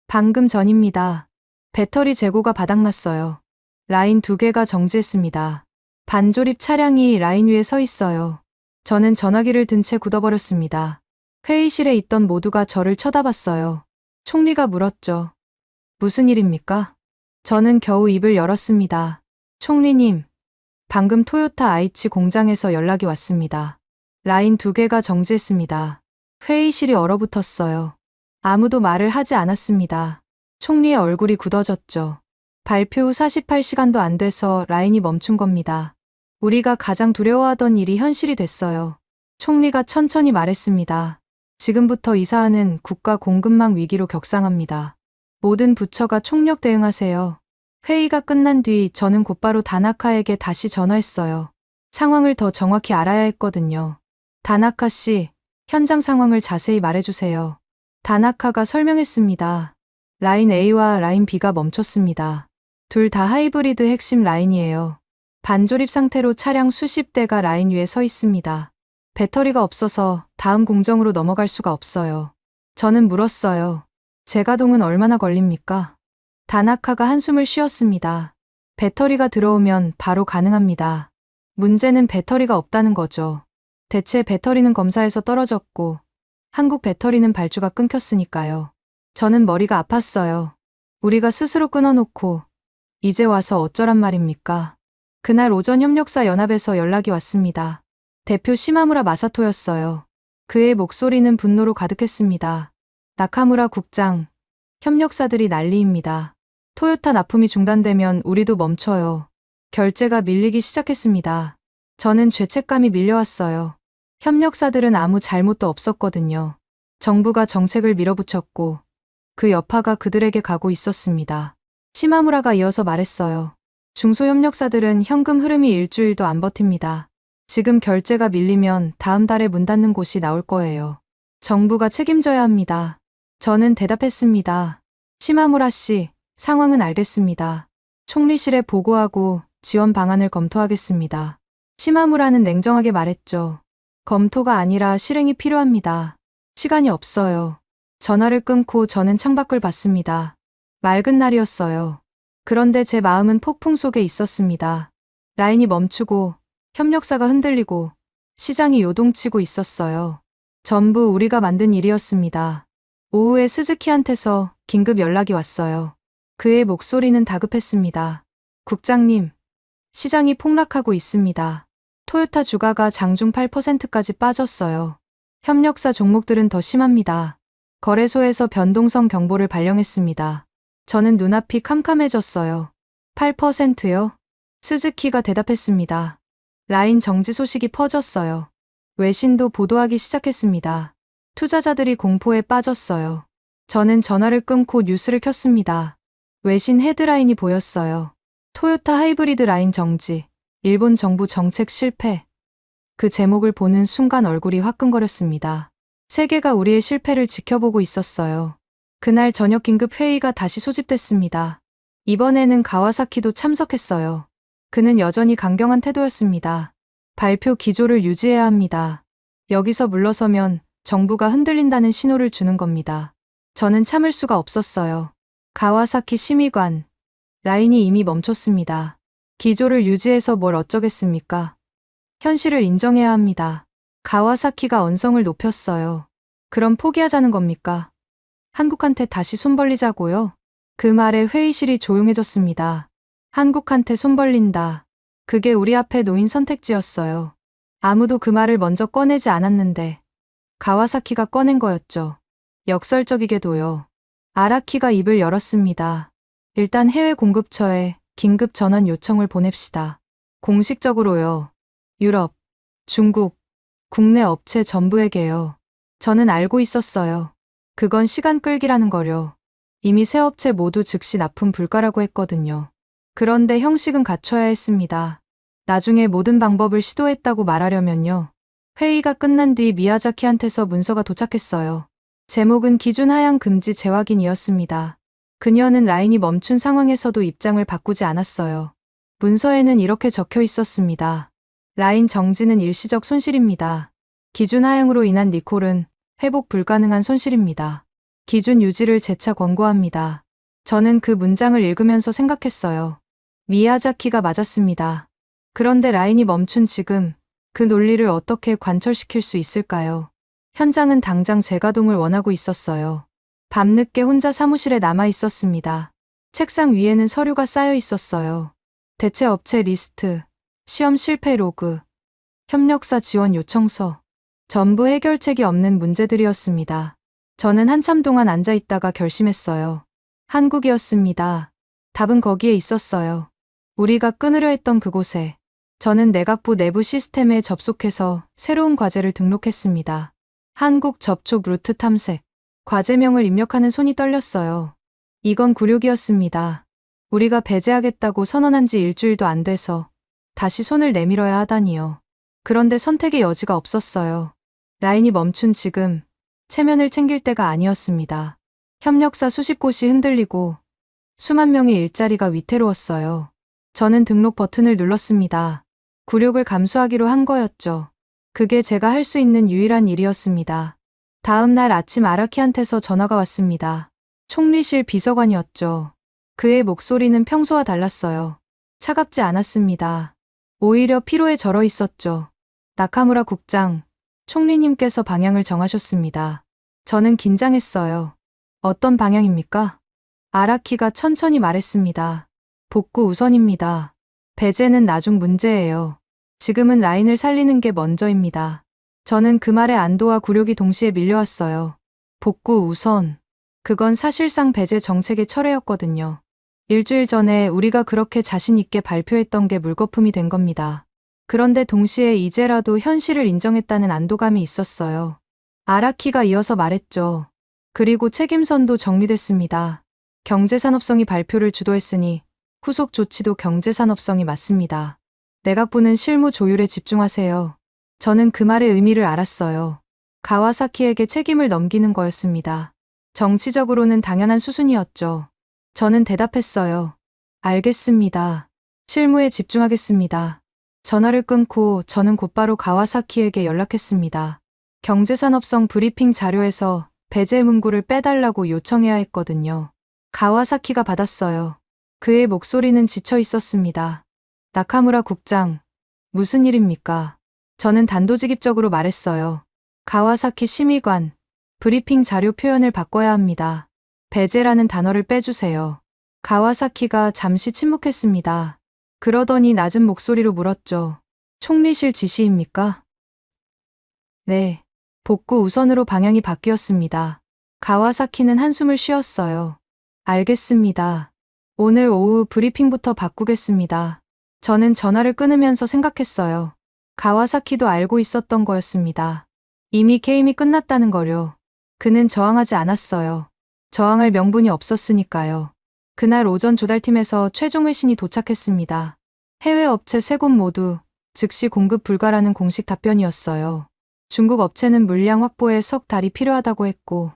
방금 전입니다. 배터리 재고가 바닥났어요. 라인 2개가 정지했습니다. 반조립 차량이 라인 위에 서 있어요. 저는 전화기를 든 채 굳어버렸습니다. 회의실에 있던 모두가 저를 쳐다봤어요. 총리가 물었죠. 무슨 일입니까? 저는 겨우 입을 열었습니다. 총리님, 방금 토요타 아이치 공장에서 연락이 왔습니다. 라인 2개가 정지했습니다. 회의실이 얼어붙었어요. 아무도 말을 하지 않았습니다. 총리의 얼굴이 굳어졌죠. 발표 후 48시간도 안 돼서 라인이 멈춘 겁니다. 우리가 가장 두려워하던 일이 현실이 됐어요. 총리가 천천히 말했습니다. 지금부터 이 사안은 국가 공급망 위기로 격상합니다. 모든 부처가 총력 대응하세요. 회의가 끝난 뒤 저는 곧바로 다나카에게 다시 전화했어요. 상황을 더 정확히 알아야 했거든요. 다나카 씨, 현장 상황을 자세히 말해주세요. 다나카가 설명했습니다. 라인 A와 라인 B가 멈췄습니다. 둘 다 하이브리드 핵심 라인이에요. 반조립 상태로 차량 수십 대가 라인 위에 서 있습니다. 배터리가 없어서 다음 공정으로 넘어갈 수가 없어요. 저는 물었어요. 재가동은 얼마나 걸립니까? 다나카가 한숨을 쉬었습니다. 배터리가 들어오면 바로 가능합니다. 문제는 배터리가 없다는 거죠. 대체 배터리는 검사에서 떨어졌고 한국 배터리는 발주가 끊겼으니까요. 저는 머리가 아팠어요. 우리가 스스로 끊어놓고 이제 와서 어쩌란 말입니까? 그날 오전 협력사 연합에서 연락이 왔습니다. 대표 시마무라 마사토였어요. 그의 목소리는 분노로 가득했습니다. 나카무라 국장, 협력사들이 난리입니다. 토요타 납품이 중단되면 우리도 멈춰요. 결제가 밀리기 시작했습니다. 저는 죄책감이 밀려왔어요. 협력사들은 아무 잘못도 없었거든요. 정부가 정책을 밀어붙였고 그 여파가 그들에게 가고 있었습니다. 시마무라가 이어서 말했어요. 중소협력사들은 현금 흐름이 일주일도 안 버팁니다. 지금 결제가 밀리면 다음 달에 문 닫는 곳이 나올 거예요. 정부가 책임져야 합니다. 저는 대답했습니다. 시마무라 씨, 상황은 알겠습니다. 총리실에 보고하고 지원 방안을 검토하겠습니다. 시마무라는 냉정하게 말했죠. 검토가 아니라 실행이 필요합니다. 시간이 없어요. 전화를 끊고 저는 창밖을 봤습니다. 맑은 날이었어요. 그런데 제 마음은 폭풍 속에 있었습니다. 라인이 멈추고 협력사가 흔들리고 시장이 요동치고 있었어요. 전부 우리가 만든 일이었습니다. 오후에 스즈키한테서 긴급 연락이 왔어요. 그의 목소리는 다급했습니다. 국장님, 시장이 폭락하고 있습니다. 토요타 주가가 장중 8%까지 빠졌어요. 협력사 종목들은 더 심합니다. 거래소에서 변동성 경보를 발령했습니다. 저는 눈앞이 캄캄해졌어요. 8%요? 스즈키가 대답했습니다. 라인 정지 소식이 퍼졌어요. 외신도 보도하기 시작했습니다. 투자자들이 공포에 빠졌어요. 저는 전화를 끊고 뉴스를 켰습니다. 외신 헤드라인이 보였어요. 토요타 하이브리드 라인 정지, 일본 정부 정책 실패. 그 제목을 보는 순간 얼굴이 화끈거렸습니다. 세계가 우리의 실패를 지켜보고 있었어요. 그날 저녁 긴급 회의가 다시 소집됐습니다. 이번에는 가와사키도 참석했어요. 그는 여전히 강경한 태도였습니다. 발표 기조를 유지해야 합니다. 여기서 물러서면 정부가 흔들린다는 신호를 주는 겁니다. 저는 참을 수가 없었어요. 가와사키 심의관, 라인이 이미 멈췄습니다. 기조를 유지해서 뭘 어쩌겠습니까? 현실을 인정해야 합니다. 가와사키가 언성을 높였어요. 그럼 포기하자는 겁니까? 한국한테 다시 손 벌리자고요? 그 말에 회의실이 조용해졌습니다. 한국한테 손 벌린다. 그게 우리 앞에 놓인 선택지였어요. 아무도 그 말을 먼저 꺼내지 않았는데 가와사키가 꺼낸 거였죠. 역설적이게도요. 아라키가 입을 열었습니다. 일단 해외 공급처에 긴급 전환 요청을 보냅시다. 공식적으로요. 유럽, 중국, 국내 업체 전부에게요. 저는 알고 있었어요. 그건 시간 끌기라는 거요. 이미 새 업체 모두 즉시 납품 불가라고 했거든요. 그런데 형식은 갖춰야 했습니다. 나중에 모든 방법을 시도했다고 말하려면요. 회의가 끝난 뒤 미야자키한테서 문서가 도착했어요. 제목은 기준 하향 금지 재확인이었습니다. 그녀는 라인이 멈춘 상황에서도 입장을 바꾸지 않았어요. 문서에는 이렇게 적혀 있었습니다. 라인 정지는 일시적 손실입니다. 기준 하향으로 인한 리콜은 회복 불가능한 손실입니다. 기준 유지를 재차 권고합니다. 저는 그 문장을 읽으면서 생각했어요. 미야자키가 맞았습니다. 그런데 라인이 멈춘 지금 그 논리를 어떻게 관철시킬 수 있을까요? 현장은 당장 재가동을 원하고 있었어요. 밤늦게 혼자 사무실에 남아 있었습니다. 책상 위에는 서류가 쌓여 있었어요. 대체 업체 리스트, 시험 실패 로그, 협력사 지원 요청서, 전부 해결책이 없는 문제들이었습니다. 저는 한참 동안 앉아 있다가 결심했어요. 한국이었습니다. 답은 거기에 있었어요. 우리가 끊으려 했던 그곳에. 저는 내각부 내부 시스템에 접속해서 새로운 과제를 등록했습니다. 한국 접촉 루트 탐색. 과제명을 입력하는 손이 떨렸어요. 이건 굴욕이었습니다. 우리가 배제하겠다고 선언한 지 일주일도 안 돼서 다시 손을 내밀어야 하다니요. 그런데 선택의 여지가 없었어요. 라인이 멈춘 지금 체면을 챙길 때가 아니었습니다. 협력사 수십 곳이 흔들리고 수만 명의 일자리가 위태로웠어요. 저는 등록 버튼을 눌렀습니다. 굴욕을 감수하기로 한 거였죠. 그게 제가 할 수 있는 유일한 일이었습니다. 다음 날 아침 아라키한테서 전화가 왔습니다. 총리실 비서관이었죠. 그의 목소리는 평소와 달랐어요. 차갑지 않았습니다. 오히려 피로에 절어 있었죠. 나카무라 국장, 총리님께서 방향을 정하셨습니다. 저는 긴장했어요. 어떤 방향입니까? 아라키가 천천히 말했습니다. 복구 우선입니다. 배제는 나중 문제예요. 지금은 라인을 살리는 게 먼저입니다. 저는 그 말에 안도와 굴욕이 동시에 밀려왔어요. 복구 우선. 그건 사실상 배제 정책의 철회였거든요. 일주일 전에 우리가 그렇게 자신 있게 발표했던 게 물거품이 된 겁니다. 그런데 동시에 이제라도 현실을 인정했다는 안도감이 있었어요. 아라키가 이어서 말했죠. 그리고 책임선도 정리됐습니다. 경제산업성이 발표를 주도했으니 후속 조치도 경제산업성이 맞습니다. 내각부는 실무 조율에 집중하세요. 저는 그 말의 의미를 알았어요. 가와사키에게 책임을 넘기는 거였습니다. 정치적으로는 당연한 수순이었죠. 저는 대답했어요. 알겠습니다. 실무에 집중하겠습니다. 전화를 끊고 저는 곧바로 가와사키에게 연락했습니다. 경제산업성 브리핑 자료에서 배제 문구를 빼달라고 요청해야 했거든요. 가와사키가 받았어요. 그의 목소리는 지쳐 있었습니다. 나카무라 국장, 무슨 일입니까? 저는 단도직입적으로 말했어요. 가와사키 심의관, 브리핑 자료 표현을 바꿔야 합니다. 배제라는 단어를 빼주세요. 가와사키가 잠시 침묵했습니다. 그러더니 낮은 목소리로 물었죠. 총리실 지시입니까? 네. 복구 우선으로 방향이 바뀌었습니다. 가와사키는 한숨을 쉬었어요. 알겠습니다. 오늘 오후 브리핑부터 바꾸겠습니다. 저는 전화를 끊으면서 생각했어요. 가와사키도 알고 있었던 거였습니다. 이미 게임이 끝났다는 거요. 그는 저항하지 않았어요. 저항할 명분이 없었으니까요. 그날 오전 조달팀에서 최종 회신이 도착했습니다. 해외 업체 3곳 모두 즉시 공급 불가라는 공식 답변이었어요. 중국 업체는 물량 확보에 석 달이 필요하다고 했고,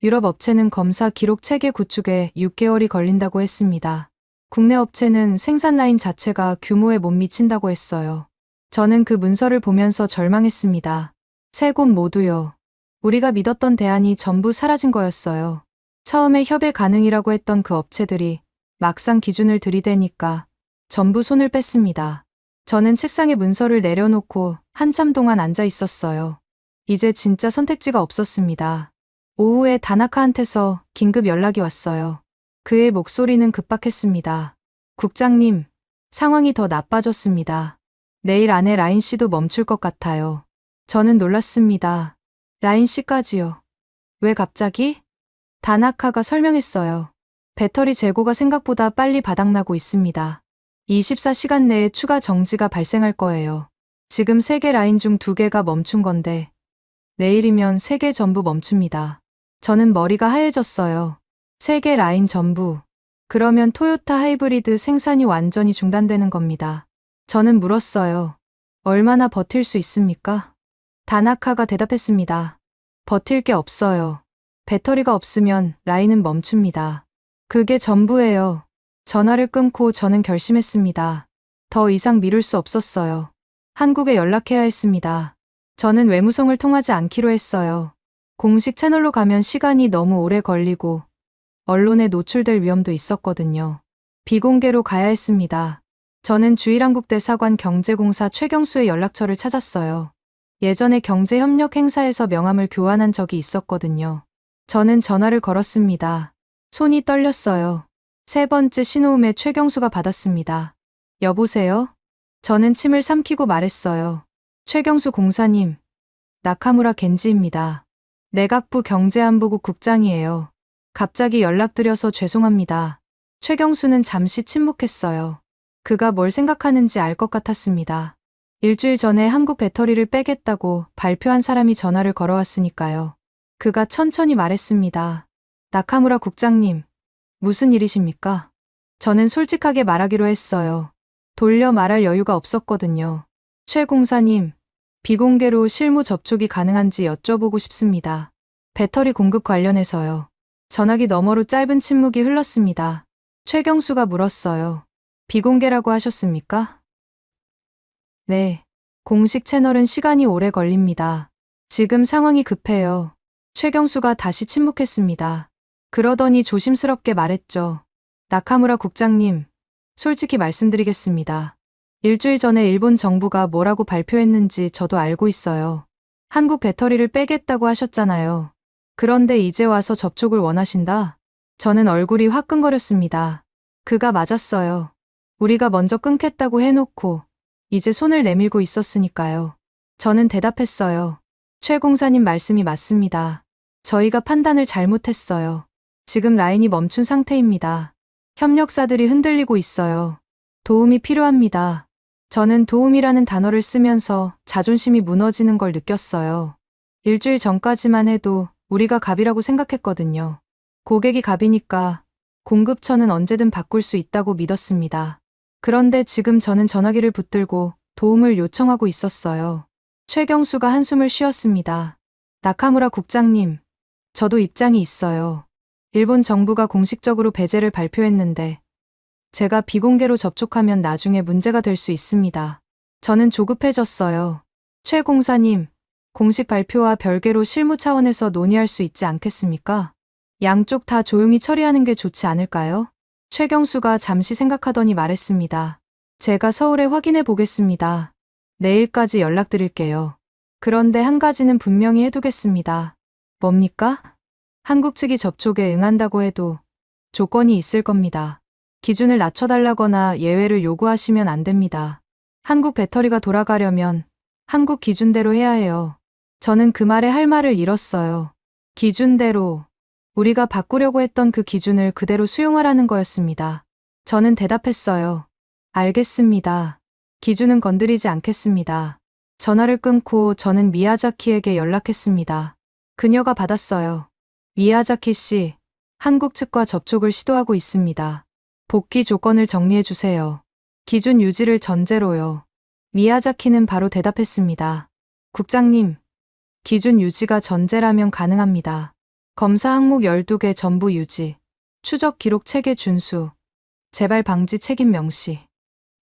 유럽 업체는 검사 기록 체계 구축에 6개월이 걸린다고 했습니다. 국내 업체는 생산 라인 자체가 규모에 못 미친다고 했어요. 저는 그 문서를 보면서 절망했습니다. 3곳 모두요. 우리가 믿었던 대안이 전부 사라진 거였어요. 처음에 협의 가능이라고 했던 그 업체들이 막상 기준을 들이대니까 전부 손을 뺐습니다. 저는 책상에 문서를 내려놓고 한참 동안 앉아 있었어요. 이제 진짜 선택지가 없었습니다. 오후에 다나카한테서 긴급 연락이 왔어요. 그의 목소리는 급박했습니다. 국장님, 상황이 더 나빠졌습니다. 내일 안에 라인 씨도 멈출 것 같아요. 저는 놀랐습니다. 라인 씨까지요. 왜 갑자기? 다나카가 설명했어요. 배터리 재고가 생각보다 빨리 바닥나고 있습니다. 24시간 내에 추가 정지가 발생할 거예요. 지금 3개 라인 중 2개가 멈춘 건데 내일이면 3개 전부 멈춥니다. 저는 머리가 하얘졌어요. 3개 라인 전부. 그러면 토요타 하이브리드 생산이 완전히 중단되는 겁니다. 저는 물었어요. 얼마나 버틸 수 있습니까? 다나카가 대답했습니다. 버틸 게 없어요. 배터리가 없으면 라인은 멈춥니다. 그게 전부예요. 전화를 끊고 저는 결심했습니다. 더 이상 미룰 수 없었어요. 한국에 연락해야 했습니다. 저는 외무성을 통하지 않기로 했어요. 공식 채널로 가면 시간이 너무 오래 걸리고 언론에 노출될 위험도 있었거든요. 비공개로 가야 했습니다. 저는 주일한국대사관 경제공사 최경수의 연락처를 찾았어요. 예전에 경제협력 행사에서 명함을 교환한 적이 있었거든요. 저는 전화를 걸었습니다. 손이 떨렸어요. 세 번째 신호음에 최경수가 받았습니다. 여보세요? 저는 침을 삼키고 말했어요. 최경수 공사님, 나카무라 겐지입니다. 내각부 경제안보국 국장이에요. 갑자기 연락드려서 죄송합니다. 최경수는 잠시 침묵했어요. 그가 뭘 생각하는지 알 것 같았습니다. 일주일 전에 한국 배터리를 빼겠다고 발표한 사람이 전화를 걸어왔으니까요. 그가 천천히 말했습니다. 나카무라 국장님, 무슨 일이십니까? 저는 솔직하게 말하기로 했어요. 돌려 말할 여유가 없었거든요. 최 공사님, 비공개로 실무 접촉이 가능한지 여쭤보고 싶습니다. 배터리 공급 관련해서요. 전화기 너머로 짧은 침묵이 흘렀습니다. 최경수가 물었어요. 비공개라고 하셨습니까? 네. 공식 채널은 시간이 오래 걸립니다. 지금 상황이 급해요. 최경수가 다시 침묵했습니다. 그러더니 조심스럽게 말했죠. 나카무라 국장님, 솔직히 말씀드리겠습니다. 일주일 전에 일본 정부가 뭐라고 발표했는지 저도 알고 있어요. 한국 배터리를 빼겠다고 하셨잖아요. 그런데 이제 와서 접촉을 원하신다? 저는 얼굴이 화끈거렸습니다. 그가 맞았어요. 우리가 먼저 끊겠다고 해놓고 이제 손을 내밀고 있었으니까요. 저는 대답했어요. 최 공사님 말씀이 맞습니다. 저희가 판단을 잘못했어요. 지금 라인이 멈춘 상태입니다. 협력사들이 흔들리고 있어요. 도움이 필요합니다. 저는 도움이라는 단어를 쓰면서 자존심이 무너지는 걸 느꼈어요. 일주일 전까지만 해도 우리가 갑이라고 생각했거든요. 고객이 갑이니까 공급처는 언제든 바꿀 수 있다고 믿었습니다. 그런데 지금 저는 전화기를 붙들고 도움을 요청하고 있었어요. 최경수가 한숨을 쉬었습니다. 나카무라 국장님, 저도 입장이 있어요. 일본 정부가 공식적으로 배제를 발표했는데 제가 비공개로 접촉하면 나중에 문제가 될 수 있습니다. 저는 조급해졌어요. 최 공사님, 공식 발표와 별개로 실무 차원에서 논의할 수 있지 않겠습니까? 양쪽 다 조용히 처리하는 게 좋지 않을까요? 최경수가 잠시 생각하더니 말했습니다. 제가 서울에 확인해 보겠습니다. 내일까지 연락드릴게요. 그런데 한 가지는 분명히 해두겠습니다. 뭡니까? 한국 측이 접촉에 응한다고 해도 조건이 있을 겁니다. 기준을 낮춰달라거나 예외를 요구하시면 안 됩니다. 한국 배터리가 돌아가려면 한국 기준대로 해야 해요. 저는 그 말에 할 말을 잃었어요. 기준대로, 우리가 바꾸려고 했던 그 기준을 그대로 수용하라는 거였습니다. 저는 대답했어요. 알겠습니다. 기준은 건드리지 않겠습니다. 전화를 끊고 저는 미야자키에게 연락했습니다. 그녀가 받았어요. 미야자키 씨, 한국 측과 접촉을 시도하고 있습니다. 복귀 조건을 정리해 주세요. 기준 유지를 전제로요. 미야자키는 바로 대답했습니다. 국장님, 기준 유지가 전제라면 가능합니다. 검사 항목 12개 전부 유지, 추적 기록 체계 준수, 재발 방지 책임 명시.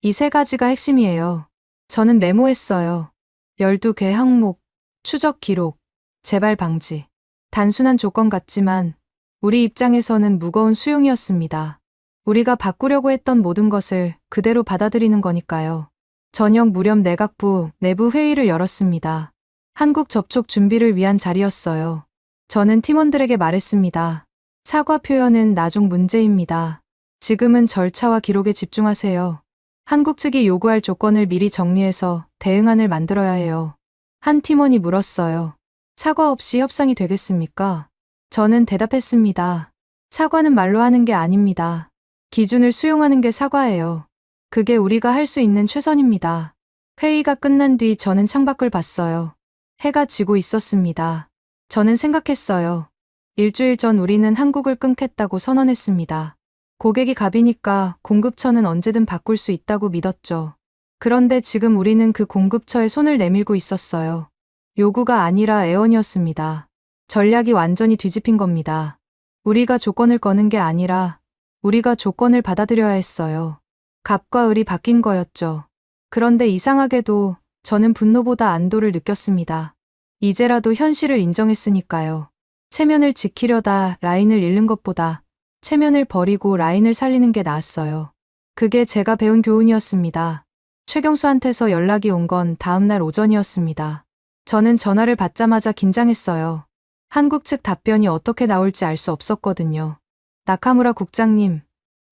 이 세 가지가 핵심이에요. 저는 메모했어요. 12개 항목, 추적 기록, 재발 방지. 단순한 조건 같지만 우리 입장에서는 무거운 수용이었습니다. 우리가 바꾸려고 했던 모든 것을 그대로 받아들이는 거니까요. 저녁 무렵 내각부 내부 회의를 열었습니다. 한국 접촉 준비를 위한 자리였어요. 저는 팀원들에게 말했습니다. 사과 표현은 나중 문제입니다. 지금은 절차와 기록에 집중하세요. 한국 측이 요구할 조건을 미리 정리해서 대응안을 만들어야 해요. 한 팀원이 물었어요. 사과 없이 협상이 되겠습니까? 저는 대답했습니다. 사과는 말로 하는 게 아닙니다. 기준을 수용하는 게 사과예요. 그게 우리가 할 수 있는 최선입니다. 회의가 끝난 뒤 저는 창밖을 봤어요. 해가 지고 있었습니다. 저는 생각했어요. 일주일 전 우리는 한국을 끊겠다고 선언했습니다. 고객이 갑이니까 공급처는 언제든 바꿀 수 있다고 믿었죠. 그런데 지금 우리는 그 공급처에 손을 내밀고 있었어요. 요구가 아니라 애원이었습니다. 전략이 완전히 뒤집힌 겁니다. 우리가 조건을 거는 게 아니라 우리가 조건을 받아들여야 했어요. 갑과 을이 바뀐 거였죠. 그런데 이상하게도 저는 분노보다 안도를 느꼈습니다. 이제라도 현실을 인정했으니까요. 체면을 지키려다 라인을 잃는 것보다 체면을 버리고 라인을 살리는 게 나았어요. 그게 제가 배운 교훈이었습니다. 최경수한테서 연락이 온 건 다음 날 오전이었습니다. 저는 전화를 받자마자 긴장했어요. 한국 측 답변이 어떻게 나올지 알 수 없었거든요. 나카무라 국장님,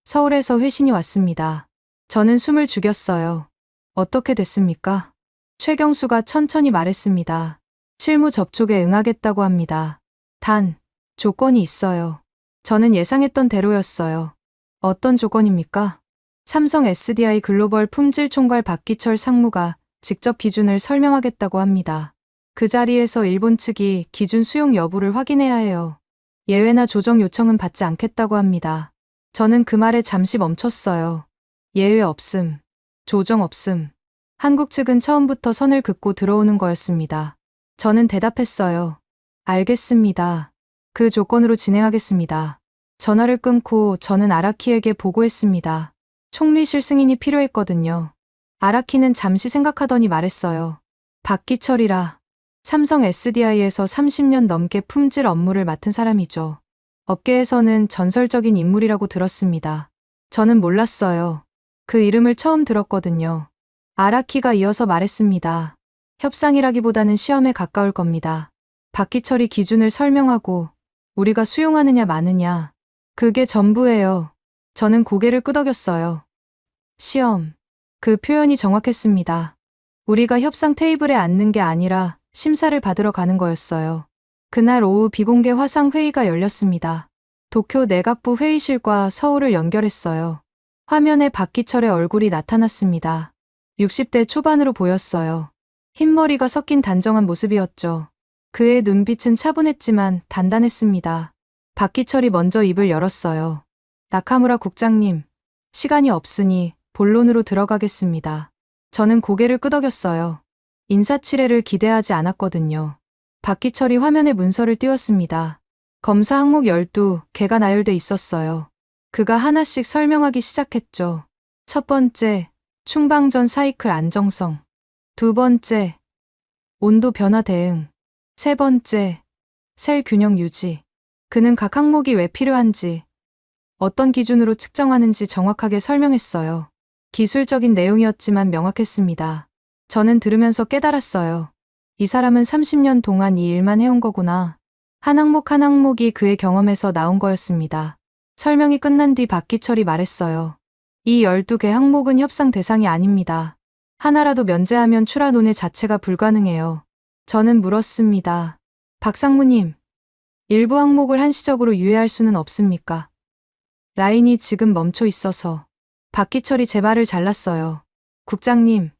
서울에서 회신이 왔습니다. 저는 숨을 죽였어요. 어떻게 됐습니까? 최경수가 천천히 말했습니다. 실무 접촉에 응하겠다고 합니다. 단, 조건이 있어요. 저는 예상했던 대로였어요. 어떤 조건입니까? 삼성 SDI 글로벌 품질 총괄 박기철 상무가 직접 기준을 설명하겠다고 합니다. 그 자리에서 일본 측이 기준 수용 여부를 확인해야 해요. 예외나 조정 요청은 받지 않겠다고 합니다. 저는 그 말에 잠시 멈췄어요. 예외 없음, 조정 없음. 한국 측은 처음부터 선을 긋고 들어오는 거였습니다. 저는 대답했어요. 알겠습니다. 그 조건으로 진행하겠습니다. 전화를 끊고 저는 아라키에게 보고했습니다. 총리실 승인이 필요했거든요. 아라키는 잠시 생각하더니 말했어요. 박기철이라 삼성 SDI에서 30년 넘게 품질 업무를 맡은 사람이죠. 업계에서는 전설적인 인물이라고 들었습니다. 저는 몰랐어요. 그 이름을 처음 들었거든요. 아라키가 이어서 말했습니다. 협상이라기보다는 시험에 가까울 겁니다. 박기철이 기준을 설명하고 우리가 수용하느냐 마느냐. 그게 전부예요. 저는 고개를 끄덕였어요. 시험. 그 표현이 정확했습니다. 우리가 협상 테이블에 앉는 게 아니라 심사를 받으러 가는 거였어요. 그날 오후 비공개 화상 회의가 열렸습니다. 도쿄 내각부 회의실과 서울을 연결했어요. 화면에 박기철의 얼굴이 나타났습니다. 60대 초반으로 보였어요. 흰머리가 섞인 단정한 모습이었죠. 그의 눈빛은 차분했지만 단단했습니다. 박기철이 먼저 입을 열었어요. 나카무라 국장님, 시간이 없으니 본론으로 들어가겠습니다. 저는 고개를 끄덕였어요. 인사치레를 기대하지 않았거든요. 박기철이 화면에 문서를 띄웠습니다. 검사 항목 12개가 나열돼 있었어요. 그가 하나씩 설명하기 시작했죠. 첫 번째, 충방전 사이클 안정성. 두 번째, 온도 변화 대응. 세 번째, 셀 균형 유지. 그는 각 항목이 왜 필요한지, 어떤 기준으로 측정하는지 정확하게 설명했어요. 기술적인 내용이었지만 명확했습니다. 저는 들으면서 깨달았어요. 이 사람은 30년 동안 이 일만 해온 거구나. 한 항목 한 항목이 그의 경험에서 나온 거였습니다. 설명이 끝난 뒤 박기철이 말했어요. 이 12개 항목은 협상 대상이 아닙니다. 하나라도 면제하면 출하 논의 자체가 불가능해요. 저는 물었습니다. 박 상무님, 일부 항목을 한시적으로 유예할 수는 없습니까? 라인이 지금 멈춰 있어서. 박기철이 제 말을 잘랐어요. 국장님,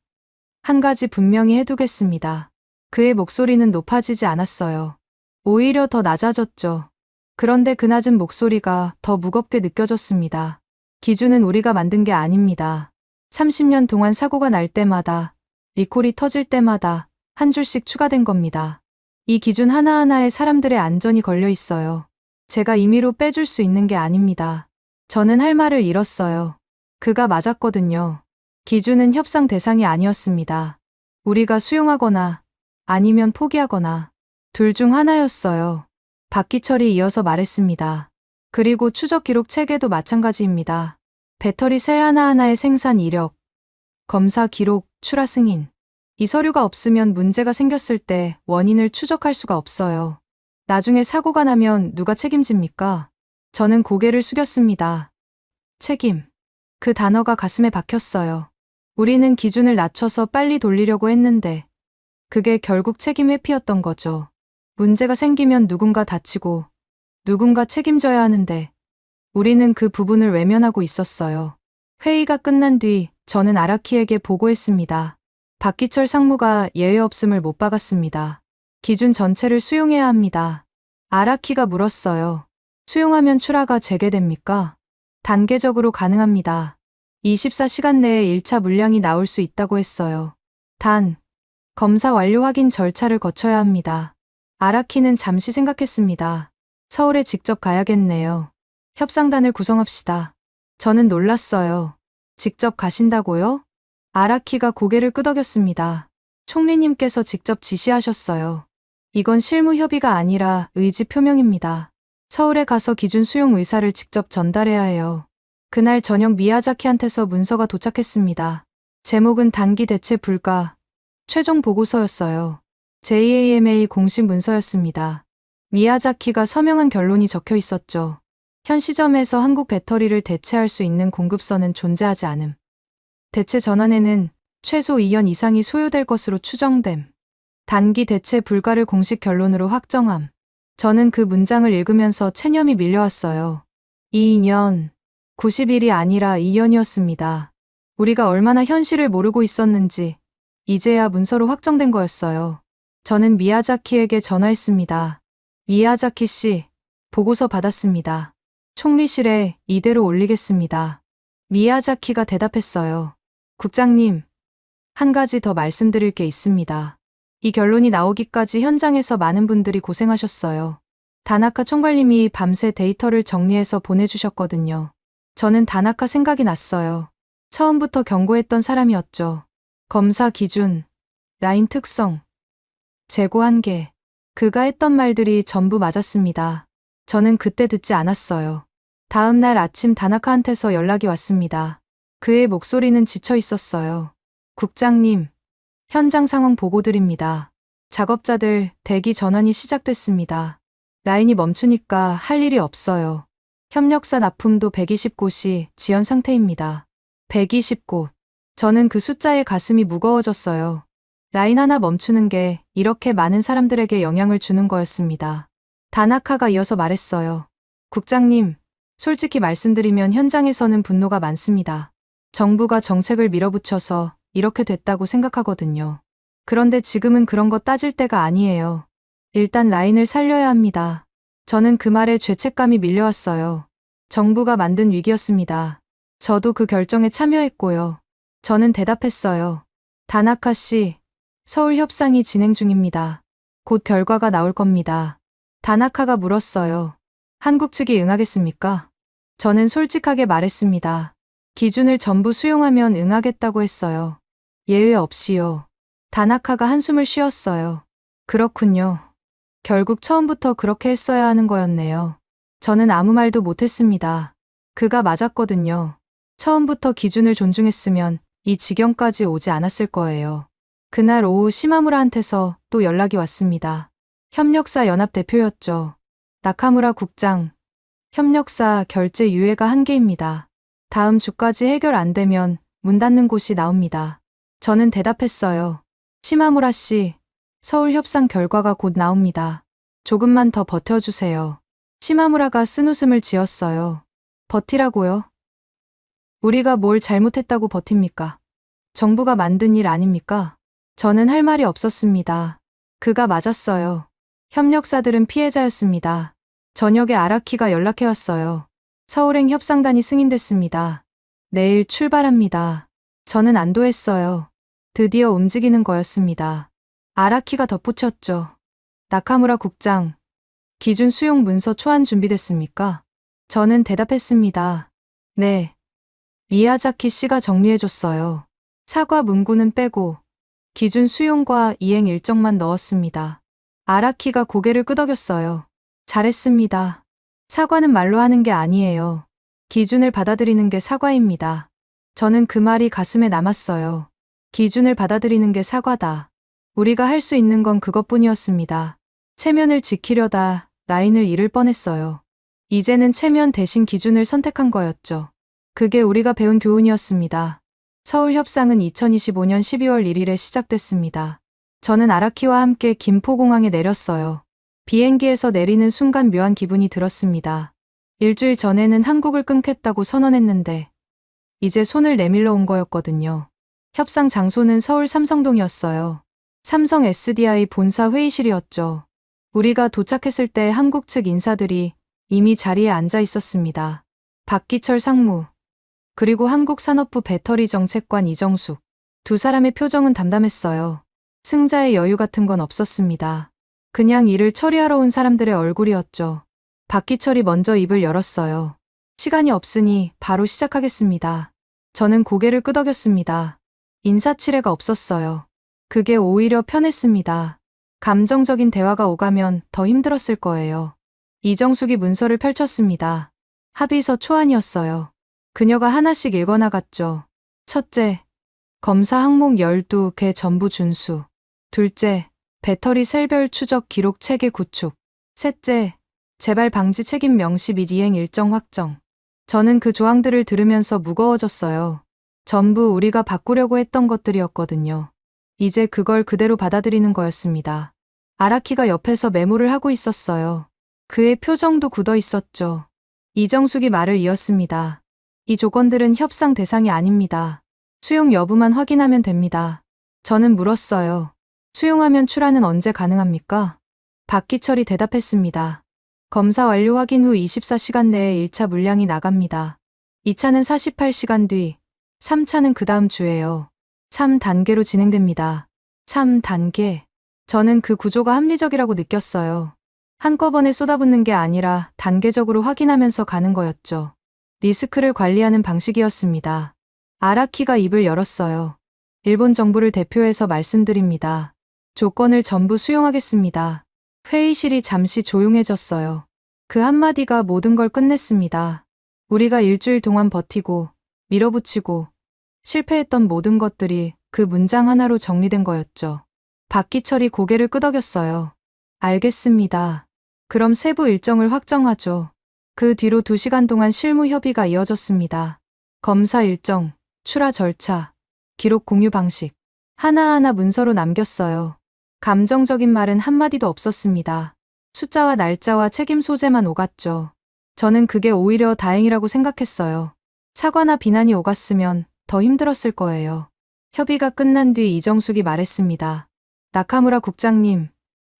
한 가지 분명히 해두겠습니다. 그의 목소리는 높아지지 않았어요. 오히려 더 낮아졌죠. 그런데 그 낮은 목소리가 더 무겁게 느껴졌습니다. 기준은 우리가 만든 게 아닙니다. 30년 동안 사고가 날 때마다, 리콜이 터질 때마다 한 줄씩 추가된 겁니다. 이 기준 하나하나에 사람들의 안전이 걸려 있어요. 제가 임의로 빼줄 수 있는 게 아닙니다. 저는 할 말을 잃었어요. 그가 맞았거든요. 기준은 협상 대상이 아니었습니다. 우리가 수용하거나 아니면 포기하거나 둘 중 하나였어요. 박기철이 이어서 말했습니다. 그리고 추적 기록 체계도 마찬가지입니다. 배터리 셀 하나하나의 생산 이력, 검사 기록, 출하 승인. 이 서류가 없으면 문제가 생겼을 때 원인을 추적할 수가 없어요. 나중에 사고가 나면 누가 책임집니까? 저는 고개를 숙였습니다. 책임. 그 단어가 가슴에 박혔어요. 우리는 기준을 낮춰서 빨리 돌리려고 했는데 그게 결국 책임 회피였던 거죠. 문제가 생기면 누군가 다치고 누군가 책임져야 하는데 우리는 그 부분을 외면하고 있었어요. 회의가 끝난 뒤 저는 아라키에게 보고했습니다. 박기철 상무가 예외 없음을 못 박았습니다. 기준 전체를 수용해야 합니다. 아라키가 물었어요. 수용하면 출하가 재개됩니까? 단계적으로 가능합니다. 24시간 내에 1차 물량이 나올 수 있다고 했어요. 단, 검사 완료 확인 절차를 거쳐야 합니다. 아라키는 잠시 생각했습니다. 서울에 직접 가야겠네요. 협상단을 구성합시다. 저는 놀랐어요. 직접 가신다고요? 아라키가 고개를 끄덕였습니다. 총리님께서 직접 지시하셨어요. 이건 실무 협의가 아니라 의지 표명입니다. 서울에 가서 기준 수용 의사를 직접 전달해야 해요. 그날 저녁 미야자키한테서 문서가 도착했습니다. 제목은 단기 대체 불가, 최종 보고서였어요. JAMA 공식 문서였습니다. 미야자키가 서명한 결론이 적혀 있었죠. 현 시점에서 한국 배터리를 대체할 수 있는 공급선은 존재하지 않음. 대체 전환에는 최소 2년 이상이 소요될 것으로 추정됨. 단기 대체 불가를 공식 결론으로 확정함. 저는 그 문장을 읽으면서 체념이 밀려왔어요. 2년, 90일이 아니라 2년이었습니다. 우리가 얼마나 현실을 모르고 있었는지 이제야 문서로 확정된 거였어요. 저는 미야자키에게 전화했습니다. 미야자키 씨, 보고서 받았습니다. 총리실에 이대로 올리겠습니다. 미야자키가 대답했어요. 국장님, 한 가지 더 말씀드릴 게 있습니다. 이 결론이 나오기까지 현장에서 많은 분들이 고생하셨어요. 다나카 총괄님이 밤새 데이터를 정리해서 보내주셨거든요. 저는 다나카 생각이 났어요. 처음부터 경고했던 사람이었죠. 검사 기준, 라인 특성, 재고 한계. 그가 했던 말들이 전부 맞았습니다. 저는 그때 듣지 않았어요. 다음 날 아침 다나카한테서 연락이 왔습니다. 그의 목소리는 지쳐 있었어요. 국장님, 현장 상황 보고 드립니다. 작업자들 대기 전환이 시작됐습니다. 라인이 멈추니까 할 일이 없어요. 협력사 납품도 120곳이 지연 상태입니다. 120곳. 저는 그 숫자에 가슴이 무거워졌어요. 라인 하나 멈추는 게 이렇게 많은 사람들에게 영향을 주는 거였습니다. 다나카가 이어서 말했어요. 국장님, 솔직히 말씀드리면 현장에서는 분노가 많습니다. 정부가 정책을 밀어붙여서 이렇게 됐다고 생각하거든요. 그런데 지금은 그런 거 따질 때가 아니에요. 일단 라인을 살려야 합니다. 저는 그 말에 죄책감이 밀려왔어요. 정부가 만든 위기였습니다. 저도 그 결정에 참여했고요. 저는 대답했어요. 다나카 씨, 서울 협상이 진행 중입니다. 곧 결과가 나올 겁니다. 다나카가 물었어요. 한국 측이 응하겠습니까? 저는 솔직하게 말했습니다. 기준을 전부 수용하면 응하겠다고 했어요. 예외 없이요. 다나카가 한숨을 쉬었어요. 그렇군요. 결국 처음부터 그렇게 했어야 하는 거였네요. 저는 아무 말도 못했습니다. 그가 맞았거든요. 처음부터 기준을 존중했으면 이 지경까지 오지 않았을 거예요. 그날 오후 시마무라한테서 또 연락이 왔습니다. 협력사 연합 대표였죠. 나카무라 국장. 협력사 결제 유예가 한계입니다. 다음 주까지 해결 안 되면 문 닫는 곳이 나옵니다. 저는 대답했어요. 시마무라 씨, 서울 협상 결과가 곧 나옵니다. 조금만 더 버텨주세요. 시마무라가 쓴웃음을 지었어요. 버티라고요? 우리가 뭘 잘못했다고 버팁니까? 정부가 만든 일 아닙니까? 저는 할 말이 없었습니다. 그가 맞았어요. 협력사들은 피해자였습니다. 저녁에 아라키가 연락해왔어요. 서울행 협상단이 승인됐습니다. 내일 출발합니다. 저는 안도했어요. 드디어 움직이는 거였습니다. 아라키가 덧붙였죠. 나카무라 국장, 기준 수용 문서 초안 준비됐습니까? 저는 대답했습니다. 네. 미야자키 씨가 정리해줬어요. 사과 문구는 빼고 기준 수용과 이행 일정만 넣었습니다. 아라키가 고개를 끄덕였어요. 잘했습니다. 사과는 말로 하는 게 아니에요. 기준을 받아들이는 게 사과입니다. 저는 그 말이 가슴에 남았어요. 기준을 받아들이는 게 사과다. 우리가 할 수 있는 건 그것뿐이었습니다. 체면을 지키려다 라인을 잃을 뻔했어요. 이제는 체면 대신 기준을 선택한 거였죠. 그게 우리가 배운 교훈이었습니다. 서울 협상은 2025년 12월 1일에 시작됐습니다. 저는 아라키와 함께 김포공항에 내렸어요. 비행기에서 내리는 순간 묘한 기분이 들었습니다. 일주일 전에는 한국을 끊겠다고 선언했는데 이제 손을 내밀러 온 거였거든요. 협상 장소는 서울 삼성동이었어요. 삼성 SDI 본사 회의실이었죠. 우리가 도착했을 때 한국 측 인사들이 이미 자리에 앉아 있었습니다. 박기철 상무, 그리고 한국산업부 배터리 정책관 이정숙. 두 사람의 표정은 담담했어요. 승자의 여유 같은 건 없었습니다. 그냥 일을 처리하러 온 사람들의 얼굴이었죠. 박기철이 먼저 입을 열었어요. 시간이 없으니 바로 시작하겠습니다. 저는 고개를 끄덕였습니다. 인사치레가 없었어요. 그게 오히려 편했습니다. 감정적인 대화가 오가면 더 힘들었을 거예요. 이정숙이 문서를 펼쳤습니다. 합의서 초안이었어요. 그녀가 하나씩 읽어나갔죠. 첫째, 검사 항목 12개 전부 준수. 둘째, 배터리 셀별 추적 기록 체계 구축. 셋째, 재발 방지 책임 명시 및 이행 일정 확정. 저는 그 조항들을 들으면서 무거워졌어요. 전부 우리가 바꾸려고 했던 것들이었거든요. 이제 그걸 그대로 받아들이는 거였습니다. 아라키가 옆에서 메모를 하고 있었어요. 그의 표정도 굳어 있었죠. 이정숙이 말을 이었습니다. 이 조건들은 협상 대상이 아닙니다. 수용 여부만 확인하면 됩니다. 저는 물었어요. 수용하면 출하는 언제 가능합니까? 박기철이 대답했습니다. 검사 완료 확인 후 24시간 내에 1차 물량이 나갑니다. 2차는 48시간 뒤, 3차는 그 다음 주에요. 3단계로 진행됩니다. 3단계. 저는 그 구조가 합리적이라고 느꼈어요. 한꺼번에 쏟아붓는 게 아니라 단계적으로 확인하면서 가는 거였죠. 리스크를 관리하는 방식이었습니다. 아라키가 입을 열었어요. 일본 정부를 대표해서 말씀드립니다. 조건을 전부 수용하겠습니다. 회의실이 잠시 조용해졌어요. 그 한마디가 모든 걸 끝냈습니다. 우리가 일주일 동안 버티고 밀어붙이고 실패했던 모든 것들이 그 문장 하나로 정리된 거였죠. 박기철이 고개를 끄덕였어요. 알겠습니다. 그럼 세부 일정을 확정하죠. 그 뒤로 2시간 동안 실무 협의가 이어졌습니다. 검사 일정, 출하 절차, 기록 공유 방식, 하나하나 문서로 남겼어요. 감정적인 말은 한마디도 없었습니다. 숫자와 날짜와 책임 소재만 오갔죠. 저는 그게 오히려 다행이라고 생각했어요. 사과나 비난이 오갔으면 더 힘들었을 거예요. 협의가 끝난 뒤 이정숙이 말했습니다. 나카무라 국장님,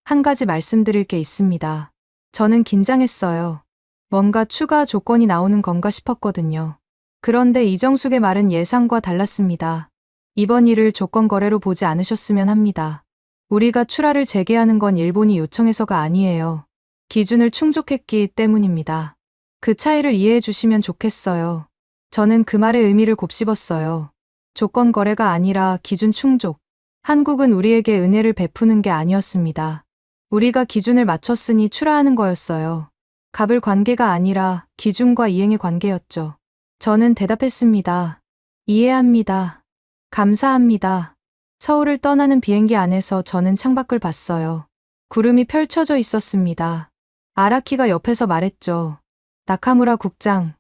한 가지 말씀드릴 게 있습니다. 저는 긴장했어요. 뭔가 추가 조건이 나오는 건가 싶었거든요. 그런데 이정숙의 말은 예상과 달랐습니다. 이번 일을 조건 거래로 보지 않으셨으면 합니다. 우리가 출하를 재개하는 건 일본이 요청해서가 아니에요. 기준을 충족했기 때문입니다. 그 차이를 이해해 주시면 좋겠어요. 저는 그 말의 의미를 곱씹었어요. 조건 거래가 아니라 기준 충족. 한국은 우리에게 은혜를 베푸는 게 아니었습니다. 우리가 기준을 맞췄으니 출하하는 거였어요. 갑을 관계가 아니라 기준과 이행의 관계였죠. 저는 대답했습니다. 이해합니다. 감사합니다. 서울을 떠나는 비행기 안에서 저는 창밖을 봤어요. 구름이 펼쳐져 있었습니다. 아라키가 옆에서 말했죠. 나카무라 국장,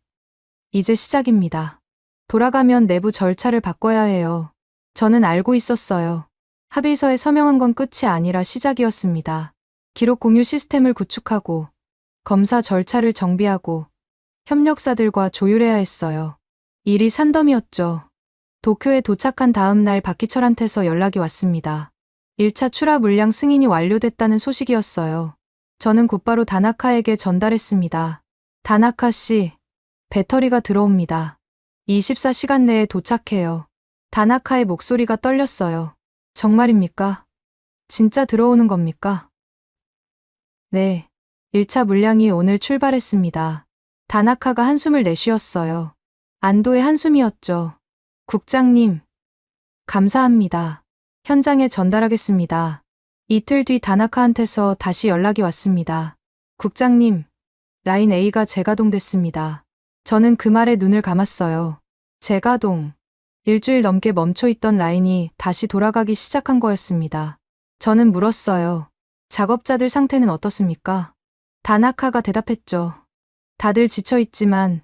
이제 시작입니다. 돌아가면 내부 절차를 바꿔야 해요. 저는 알고 있었어요. 합의서에 서명한 건 끝이 아니라 시작이었습니다. 기록 공유 시스템을 구축하고 검사 절차를 정비하고 협력사들과 조율해야 했어요. 일이 산더미였죠. 도쿄에 도착한 다음 날 박기철한테서 연락이 왔습니다. 1차 출하 물량 승인이 완료됐다는 소식이었어요. 저는 곧바로 다나카에게 전달했습니다. 다나카 씨, 배터리가 들어옵니다. 24시간 내에 도착해요. 다나카의 목소리가 떨렸어요. 정말입니까? 진짜 들어오는 겁니까? 네. 1차 물량이 오늘 출발했습니다. 다나카가 한숨을 내쉬었어요. 안도의 한숨이었죠. 국장님, 감사합니다. 현장에 전달하겠습니다. 이틀 뒤 다나카한테서 다시 연락이 왔습니다. 국장님, 라인 A가 재가동됐습니다. 저는 그 말에 눈을 감았어요. 재가동. 일주일 넘게 멈춰있던 라인이 다시 돌아가기 시작한 거였습니다. 저는 물었어요. 작업자들 상태는 어떻습니까? 다나카가 대답했죠. 다들 지쳐있지만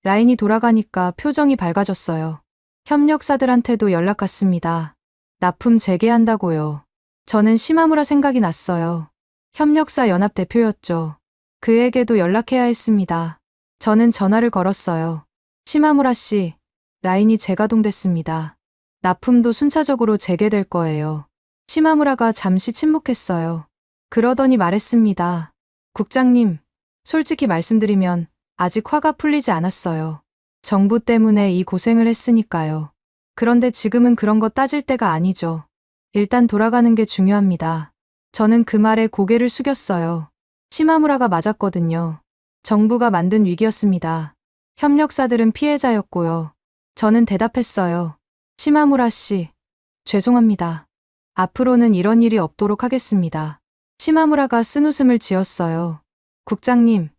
라인이 돌아가니까 표정이 밝아졌어요. 협력사들한테도 연락 갔습니다. 납품 재개한다고요. 저는 시마무라 생각이 났어요. 협력사 연합 대표였죠. 그에게도 연락해야 했습니다. 저는 전화를 걸었어요. 시마무라 씨, 라인이 재가동됐습니다. 납품도 순차적으로 재개될 거예요. 시마무라가 잠시 침묵했어요. 그러더니 말했습니다. 국장님, 솔직히 말씀드리면 아직 화가 풀리지 않았어요. 정부 때문에 이 고생을 했으니까요. 그런데 지금은 그런 거 따질 때가 아니죠. 일단 돌아가는 게 중요합니다. 저는 그 말에 고개를 숙였어요. 시마무라가 맞았거든요. 정부가 만든 위기였습니다. 협력사들은 피해자였고요. 저는 대답했어요. 시마무라 씨, 죄송합니다. 앞으로는 이런 일이 없도록 하겠습니다. 시마무라가 쓴웃음을 지었어요. 국장님,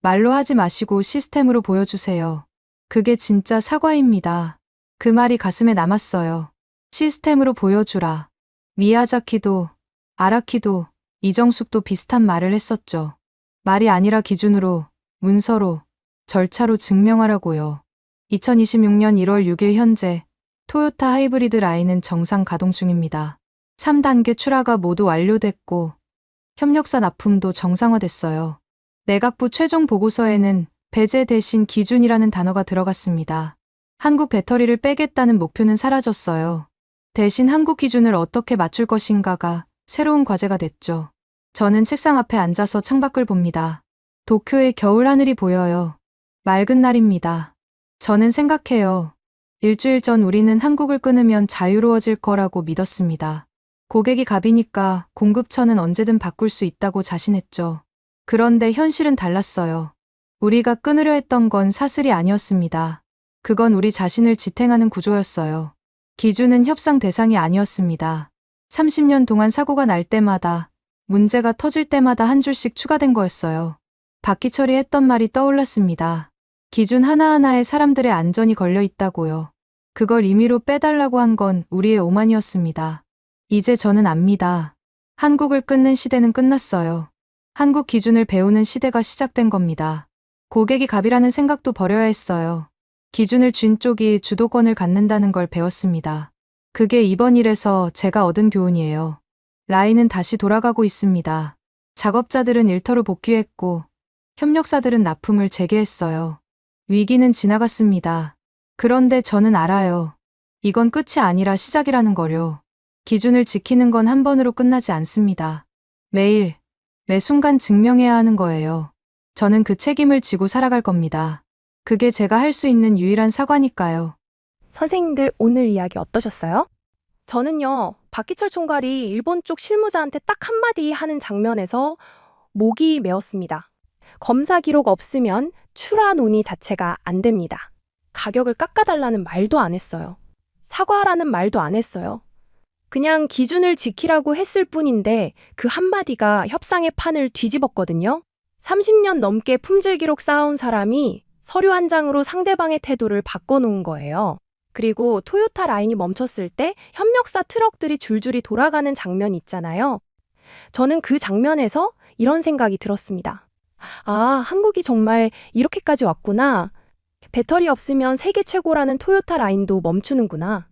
말로 하지 마시고 시스템으로 보여주세요. 그게 진짜 사과입니다. 그 말이 가슴에 남았어요. 시스템으로 보여주라. 미야자키도 아라키도, 이정숙도 비슷한 말을 했었죠. 말이 아니라 기준으로, 문서로, 절차로 증명하라고요. 2026년 1월 6일 현재 토요타 하이브리드 라인은 정상 가동 중입니다. 3단계 출하가 모두 완료됐고 협력사 납품도 정상화됐어요. 내각부 최종 보고서에는 배제 대신 기준이라는 단어가 들어갔습니다. 한국 배터리를 빼겠다는 목표는 사라졌어요. 대신 한국 기준을 어떻게 맞출 것인가가 새로운 과제가 됐죠. 저는 책상 앞에 앉아서 창밖을 봅니다. 도쿄의 겨울 하늘이 보여요. 맑은 날입니다. 저는 생각해요. 일주일 전 우리는 한국을 끊으면 자유로워질 거라고 믿었습니다. 고객이 갑이니까 공급처는 언제든 바꿀 수 있다고 자신했죠. 그런데 현실은 달랐어요. 우리가 끊으려 했던 건 사슬이 아니었습니다. 그건 우리 자신을 지탱하는 구조였어요. 기준은 협상 대상이 아니었습니다. 30년 동안 사고가 날 때마다, 문제가 터질 때마다 한 줄씩 추가된 거였어요. 박기철이 했던 말이 떠올랐습니다. 기준 하나하나에 사람들의 안전이 걸려 있다고요. 그걸 임의로 빼달라고 한 건 우리의 오만이었습니다. 이제 저는 압니다. 한국을 끊는 시대는 끝났어요. 한국 기준을 배우는 시대가 시작된 겁니다. 고객이 갑이라는 생각도 버려야 했어요. 기준을 쥔 쪽이 주도권을 갖는다는 걸 배웠습니다. 그게 이번 일에서 제가 얻은 교훈이에요. 라인은 다시 돌아가고 있습니다. 작업자들은 일터로 복귀했고 협력사들은 납품을 재개했어요. 위기는 지나갔습니다. 그런데 저는 알아요. 이건 끝이 아니라 시작이라는 거요. 기준을 지키는 건 한 번으로 끝나지 않습니다. 매일, 매 순간 증명해야 하는 거예요. 저는 그 책임을 지고 살아갈 겁니다. 그게 제가 할 수 있는 유일한 사과니까요. 선생님들 오늘 이야기 어떠셨어요? 저는요, 박기철 총괄이 일본 쪽 실무자한테 딱 한마디 하는 장면에서 목이 메었습니다. 검사 기록 없으면 출하 논의 자체가 안 됩니다. 가격을 깎아달라는 말도 안 했어요. 사과하라는 말도 안 했어요. 그냥 기준을 지키라고 했을 뿐인데 그 한마디가 협상의 판을 뒤집었거든요. 30년 넘게 품질 기록 쌓아온 사람이 서류 한 장으로 상대방의 태도를 바꿔놓은 거예요. 그리고 토요타 라인이 멈췄을 때 협력사 트럭들이 줄줄이 돌아가는 장면 있잖아요. 저는 그 장면에서 이런 생각이 들었습니다. 아, 한국이 정말 이렇게까지 왔구나. 배터리 없으면 세계 최고라는 토요타 라인도 멈추는구나.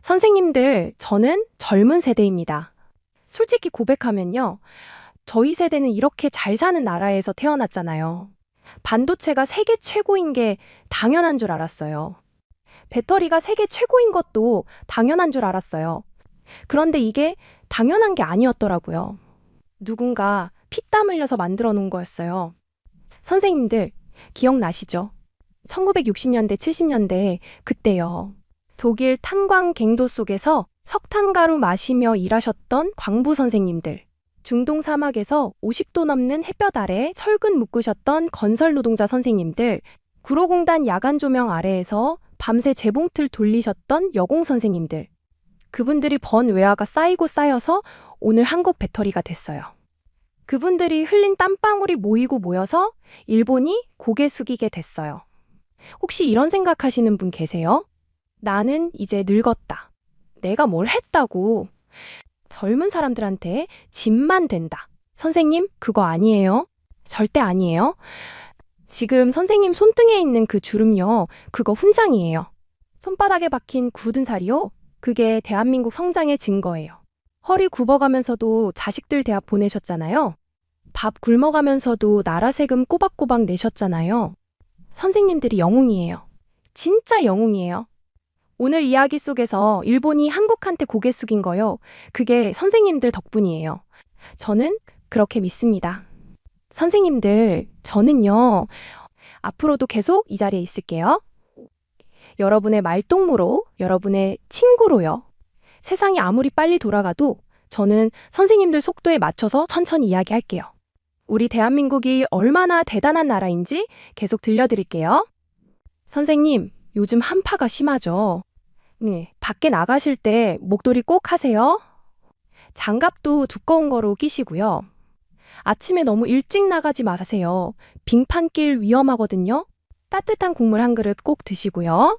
선생님들, 저는 젊은 세대입니다. 솔직히 고백하면요. 저희 세대는 이렇게 잘 사는 나라에서 태어났잖아요. 반도체가 세계 최고인 게 당연한 줄 알았어요. 배터리가 세계 최고인 것도 당연한 줄 알았어요. 그런데 이게 당연한 게 아니었더라고요. 누군가 피땀 흘려서 만들어 놓은 거였어요. 선생님들, 기억나시죠? 1960년대, 70년대 그때요. 독일 탄광 갱도 속에서 석탄가루 마시며 일하셨던 광부 선생님들. 중동 사막에서 50도 넘는 햇볕 아래 철근 묶으셨던 건설 노동자 선생님들. 구로공단 야간 조명 아래에서 밤새 재봉틀 돌리셨던 여공 선생님들. 그분들이 번 외화가 쌓이고 쌓여서 오늘 한국 배터리가 됐어요. 그분들이 흘린 땀방울이 모이고 모여서 일본이 고개 숙이게 됐어요. 혹시 이런 생각하시는 분 계세요? 나는 이제 늙었다. 내가 뭘 했다고. 젊은 사람들한테 짐만 된다. 선생님, 그거 아니에요. 절대 아니에요. 지금 선생님 손등에 있는 그 주름요, 그거 훈장이에요. 손바닥에 박힌 굳은 살이요, 그게 대한민국 성장의 증거예요. 허리 굽어가면서도 자식들 대학 보내셨잖아요. 밥 굶어가면서도 나라 세금 꼬박꼬박 내셨잖아요. 선생님들이 영웅이에요. 진짜 영웅이에요. 오늘 이야기 속에서 일본이 한국한테 고개 숙인 거요. 그게 선생님들 덕분이에요. 저는 그렇게 믿습니다. 선생님들, 저는요, 앞으로도 계속 이 자리에 있을게요. 여러분의 말동무로, 여러분의 친구로요. 세상이 아무리 빨리 돌아가도 저는 선생님들 속도에 맞춰서 천천히 이야기할게요. 우리 대한민국이 얼마나 대단한 나라인지 계속 들려드릴게요. 선생님, 요즘 한파가 심하죠? 네, 밖에 나가실 때 목도리 꼭 하세요. 장갑도 두꺼운 거로 끼시고요. 아침에 너무 일찍 나가지 마세요. 빙판길 위험하거든요. 따뜻한 국물 한 그릇 꼭 드시고요.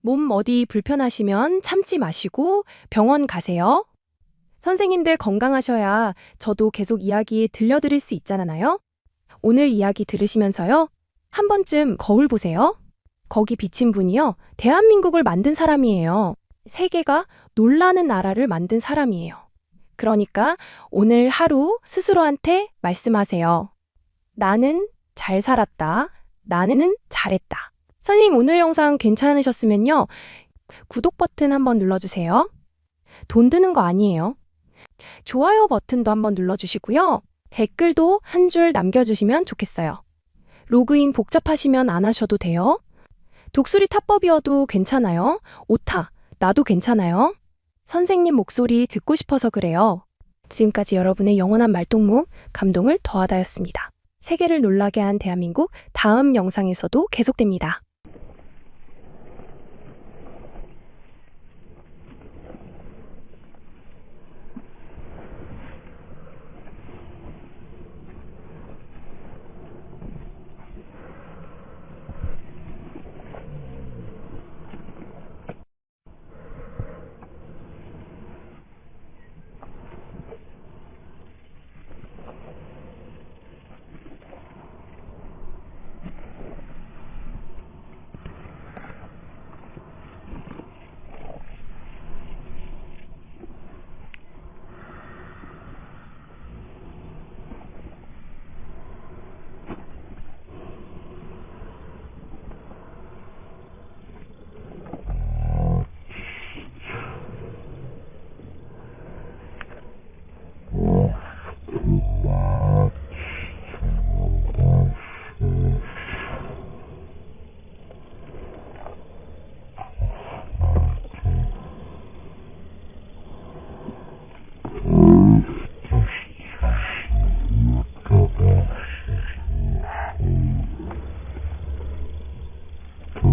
몸 어디 불편하시면 참지 마시고 병원 가세요. 선생님들 건강하셔야 저도 계속 이야기 들려드릴 수 있잖아요. 오늘 이야기 들으시면서요. 한 번쯤 거울 보세요. 거기 비친 분이요. 대한민국을 만든 사람이에요. 세계가 놀라는 나라를 만든 사람이에요. 그러니까 오늘 하루 스스로한테 말씀하세요. 나는 잘 살았다. 나는 잘했다. 선생님 오늘 영상 괜찮으셨으면요. 구독 버튼 한번 눌러주세요. 돈 드는 거 아니에요. 좋아요 버튼도 한번 눌러주시고요. 댓글도 한 줄 남겨주시면 좋겠어요. 로그인 복잡하시면 안 하셔도 돼요. 독수리 타법이어도 괜찮아요. 오타, 나도 괜찮아요. 선생님 목소리 듣고 싶어서 그래요. 지금까지 여러분의 영원한 말동무, 감동을 더하다였습니다. 세계를 놀라게 한 대한민국 다음 영상에서도 계속됩니다.